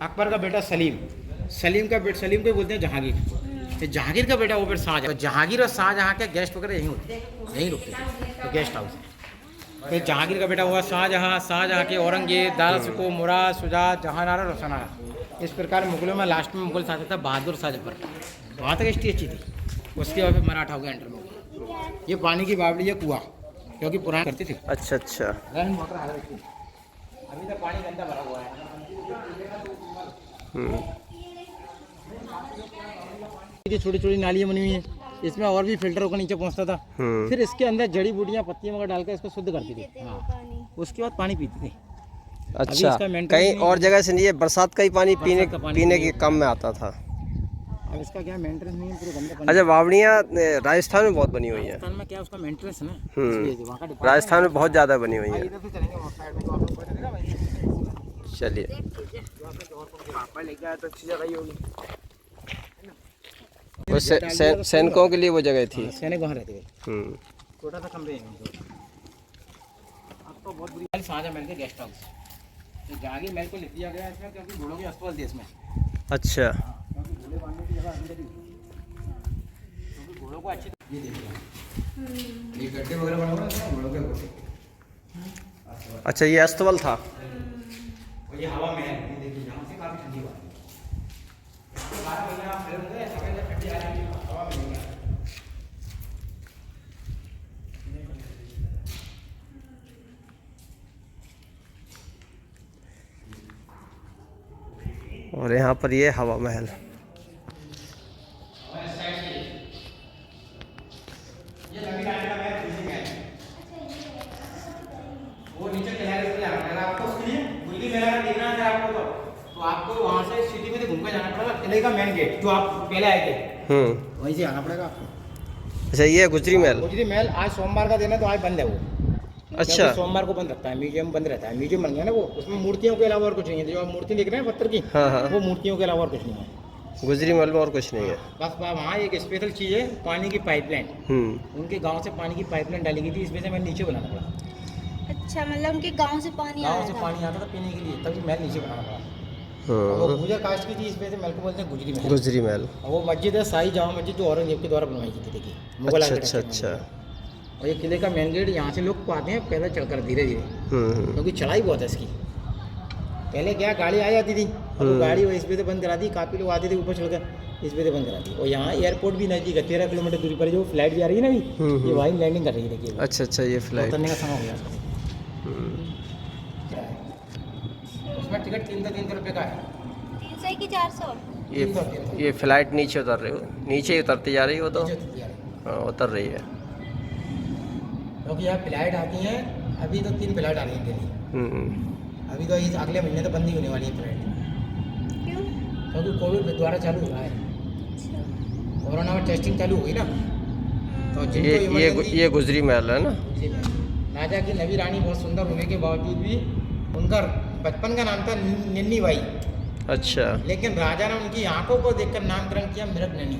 अकबर का बेटा सलीम को बोलते हैं जहांगीर। जहांगीर का बेटा वो फिर शाहजहां। तो जहांगीर और शाहजहां के गेस्ट वगैरह यहीं रुकते थे, तो गेस्ट हाउस। फिर जहांगीर का बेटा हुआ शाहजहां के औरंगजेब, दारा शिकोह, मुराद, शुजात, जहानारा, रोशनारा। इस प्रकार मुगलों में लास्ट में मुगल शासक था बहादुर शाह जफर, वहाँ तक हिस्ट्री अच्छी थी। उसके बाद फिर मराठा हो गया एंटर में। ये पानी की बावड़ी है, कुआं, क्योंकि पुराना करती थी। अच्छा अच्छा। अभी तक पानी गंदा भरा हुआ है। छोटी छोटी नालियाँ बनी हुई हैं, इसमें और भी फिल्टर होकर नीचे पहुंचता था। फिर इसके अंदर जड़ी बूटियाँ, पत्तियाँ वगैरह डालकर इसको शुद्ध करती थी। हाँ, उसके बाद पानी पीती थी। अच्छा, कहीं और जगह से नहीं, ये बरसात का ही पानी पीने के काम में आता था। अब इसका क्या मेंटेनेंस नहीं है, पूरे गंदा पानी। अच्छा, बावड़ियाँ राजस्थान में बहुत बनी हुई है। राजस्थान में क्या उसका मेंटेनेंस है ना, राजस्थान में बहुत ज़्यादा बनी हुई है। चलिए। पापा लेके आया तो अच्छी जगह ही होगी। वो सैनिकों के लिए वो जगह थी। सैनिक वहाँ रहते थे। छोटा सा कमरे हैं। आपको बहुत बुरी शाहजहां महल के गेस्ट हाउस, तो जहांगीर महल को लिख दिया गया इसमें क्योंकि घोड़ों के अस्पताल देश में। अच्छा। क्योंकि घोड़े बांधने की जगह अंदर ही, क्योंकि घोड़ों को अच्छी ये देखिए ये गड्ढे वगैरह बना हुआ है घोड़ों के गोटे। अच्छा ये अस्तबल था। और ये हवा महल, ये देखिए यहाँ से काफ़ी ठंडी हवा है। 12 महीने आप खड़े होंगे ऐसा लगेगा ठंडी आ रही है, हवा मिलेगी। और यहाँ पर ये हवा महल। वो नीचे आपको गुजरी मेला का देखना है आपको, तो आपको वहाँ से सिटी में घूम के जाना पड़ेगा। किले का मेन गेट जो आप पहले आए थे वहीं से आना पड़ेगा आपको। अच्छा ये गुजरी महल। गुजरी महल आज सोमवार का दिन है तो आज बंद है वो। अच्छा सोमवार को बंद रखता है, म्यूजियम बंद रहता है। म्यूजियम बन गया ना वो, उसमें मूर्तियों के अलावा और कुछ नहीं है। जो आप मूर्ति देख रहे हैं पत्थर की, हाँ। वो मूर्तियों के अलावा और कुछ नहीं है गुजरी महल में, और कुछ नहीं है। बस वहाँ एक स्पेशल चीज़ है, पानी की पाइपलाइन। उनके गांव से पानी की पाइपलाइन डाली गई थी, इस वजह से मैंने नीचे बनाना पड़ा। अच्छा, मतलब उनके गांव से पानी आता था पीने के लिए, तभी महल नीचे बनाना पड़ा। वो पूजा कास्ट की थी, इस वजह से महल को बोलते हैं गुजरी महल। गुजरी महल। वो मस्जिद है शाही जामा मस्जिद, जो औरंगजेब के द्वारा बनवाई गई थी। देखिए मुगल अच्छा अच्छा। और ये किले का मेन गेट, यहाँ से लोग आते हैं पैदल चढ़कर धीरे धीरे, क्योंकि चढ़ाई बहुत है इसकी। पहले क्या गाड़ी आ जाती थी, और वो गाड़ी वो इस वजह से बंद करा दी। काफ़ी लोग आते थे ऊपर चढ़कर, इस वजह से बंद करा दी। और यहाँ एयरपोर्ट भी नज़दीक है, 13 किलोमीटर दूरी पर जो फ्लाइट भी आ रही है ना अभी, ये वहीं लैंडिंग कर रही है। देखिए अच्छा अच्छा, ये फ्लाइट उतरने का समय हो गया। उसमें टिकट 300 रुपये का है। 300 की 400। ये फ्लाइट नीचे उतर रही हो, नीचे ही उतरती जा रही हो तो हाँ उतर रही है। क्योंकि यहाँ फ्लाइट आती हैं, अभी तो 3 फ्लाइट आ रही हैं दिल्ली। अभी तो इस अगले महीने तो बंद ही होने वाली है फ्लाइट। क्यों? क्योंकि कोविड द्वारा चालू हो रहा है। कोरोना में टेस्टिंग चालू हुई ना, तो ये गुजरी महल है ना। राजा की नवी रानी बहुत सुंदर होने के बावजूद भी उनका बचपन का नाम था नन्नी बाई। अच्छा। लेकिन राजा ने उनकी आंखों को देखकर नामकरण किया मृग नैनी।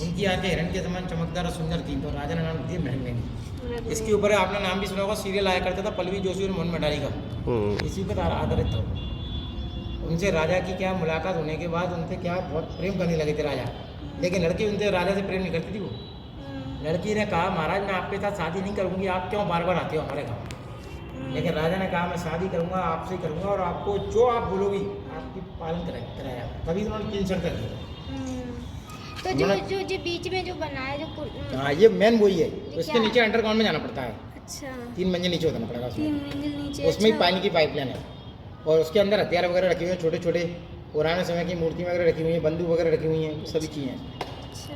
उनकी आंखें हिरण के समान चमकदार और सुंदर थी, तो राजा ने नाम दिया मृग नैनी। इसके ऊपर आपने नाम भी सुना होगा, सीरियल आया करता था पल्लवी जोशी और मोहन भंडारी का, इसी पर आधारित था। उनसे राजा की क्या मुलाकात होने के बाद उनसे क्या बहुत प्रेम करने लगे थे राजा। लेकिन लड़की उनसे राजा से प्रेम नहीं करती थी। वो लड़की ने कहा, महाराज मैं आपके साथ शादी नहीं करूँगी, आप क्यों बार बार आते हो हमारे गाँव। लेकिन राजा ने कहा मैं शादी करूँगा, आपसे करूँगा, और आपको जो आप बोलोगी आपकी पालन कराया। तभी उन्होंने 3 शर्त रखी। तो जो बीच में जो बनाया जो हाँ ये मेन वही है। उसके नीचे अंडरग्राउंड में जाना पड़ता है। अच्छा, 3 मंजिल नीचे उतरना पड़ेगा। 3 मंजिल नीचे। उसमें ही पानी की पाइपलाइन है, और उसके अंदर हथियार वगैरह रखे हुए हैं, छोटे छोटे पुराने समय की मूर्ति वगैरह रखी हुई हैं, बंदूक वगैरह रखी हुई हैं, सभी चीज़ें हैं।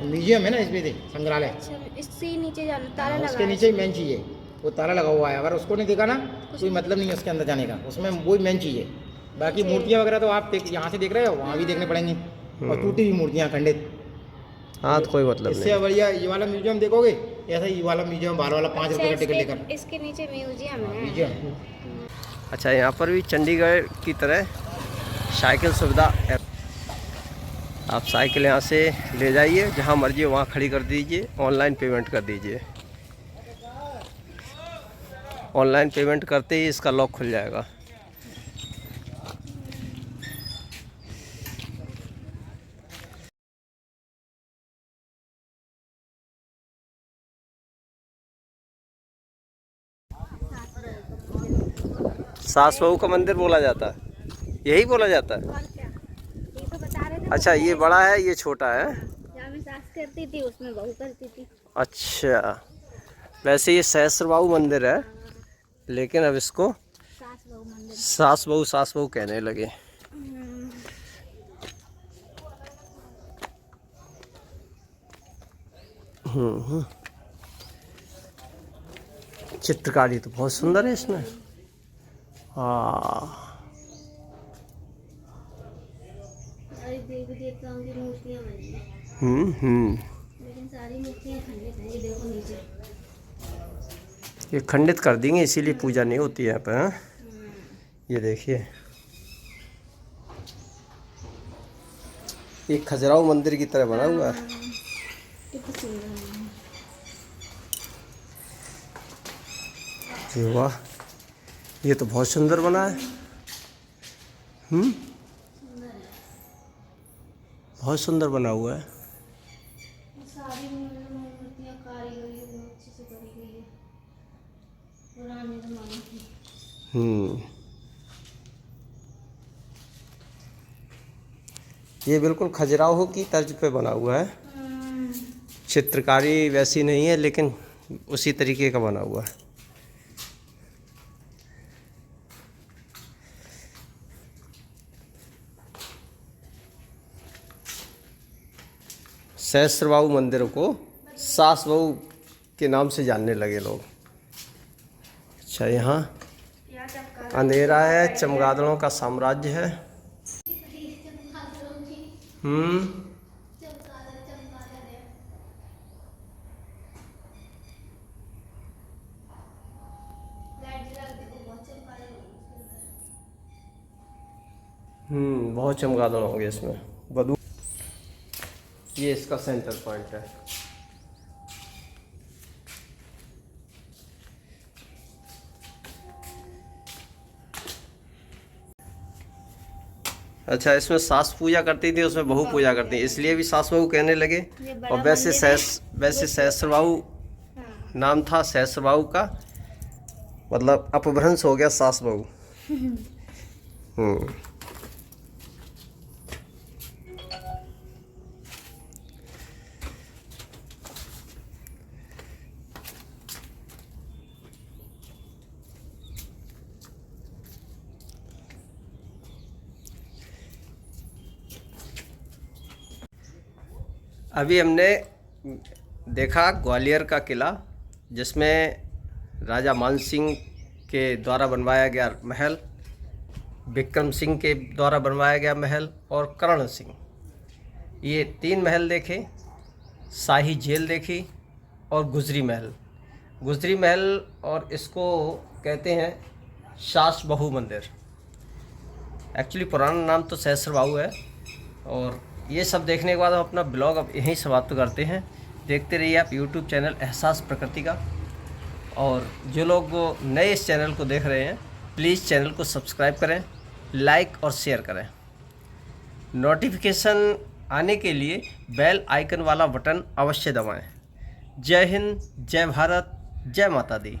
म्यूजियम है ना इसमें, संग्रहालय। अच्छा, इससे नीचे जाना, ताला लगा। उसके नीचे ही मेन चीज़ है, वो ताला लगा हुआ है। अगर उसको नहीं देखा ना, कोई मतलब नहीं है उसके अंदर जाने का। उसमें वही मेन चीज़ है। बाकी मूर्तियाँ वगैरह तो आप यहाँ से देख रहे हो, वहाँ भी देखने पड़ेंगी। और टूटी हुई मूर्तियाँ, खंडित। हाँ तो कोई मतलब नहीं। इससे बढ़िया ये वाला म्यूजियम देखोगे, ऐसा ही वाला म्यूजियम बाहर वाला 5 रुपये का टिकट लेकर। इसके नीचे म्यूजियम है। म्यूजियम। अच्छा, यहाँ पर भी चंडीगढ़ की तरह साइकिल सुविधा है। आप साइकिल यहाँ से ले जाइए, जहाँ मर्जी वहाँ खड़ी कर दीजिए, ऑनलाइन पेमेंट कर दीजिए। ऑनलाइन पेमेंट करते ही इसका लॉक खुल जाएगा। सास बहू का मंदिर बोला जाता है, यही बोला जाता है। और क्या, ये तो बता रहे थे। अच्छा, ये बड़ा है, ये छोटा है। जहाँ में सास करती थी उसमें बहू करती थी। अच्छा, वैसे ये सहस्त्रबाहु मंदिर है, लेकिन अब इसको सास बहू कहने लगे। चित्रकारी तो बहुत सुंदर है इसमें। देवी देवताओं की मूर्तियां बनी हैं। लेकिन सारी मूर्तियां खंडित हैं। ये देखो नीचे, ये खंडित कर देंगे, इसीलिए पूजा नहीं होती है यहाँ पर। ये देखिए, एक खजुराहो मंदिर की तरह बना हुआ है। कितना सुंदर है। जी वाह, ये तो बहुत सुंदर बना है। बहुत सुंदर बना हुआ है। सारी मूर्तियाँ कारीगरी बहुत अच्छे से करी गई है, पुराने जमाने की। ये बिल्कुल खजुराहो की तर्ज पे बना हुआ है। चित्रकारी वैसी नहीं है लेकिन उसी तरीके का बना हुआ है। सहस्त्रबाहु मंदिर को सास बहू के नाम से जानने लगे लोग। अच्छा, यहाँ अंधेरा है, चमगादड़ों का साम्राज्य है। बहुत चमगादड़ होंगे इसमें। बदू, ये इसका सेंटर पॉइंट है। अच्छा, इसमें सास पूजा करती थी, उसमें बहू पूजा करती थी, इसलिए भी सास बहू कहने लगे। और वैसे सहस्त्रबाहु नाम था सहस्त्रबाहु का, मतलब अपभ्रंश हो गया सास बहू। अभी हमने देखा ग्वालियर का किला, जिसमें राजा मान सिंह के द्वारा बनवाया गया महल, विक्रम सिंह के द्वारा बनवाया गया महल और करण सिंह, ये 3 महल देखे। शाही जेल देखी और गुजरी महल। गुजरी महल, और इसको कहते हैं सास बहू मंदिर। एक्चुअली पुराना नाम तो सहस्त्रबाहु है। और ये सब देखने के बाद हम अपना ब्लॉग अब यहीं समाप्त करते हैं। देखते रहिए आप यूट्यूब चैनल एहसास प्रकृति का। और जो लोग नए इस चैनल को देख रहे हैं, प्लीज़ चैनल को सब्सक्राइब करें, लाइक और शेयर करें। नोटिफिकेशन आने के लिए बेल आइकन वाला बटन अवश्य दबाएं। जय हिंद, जय भारत, जय माता दी।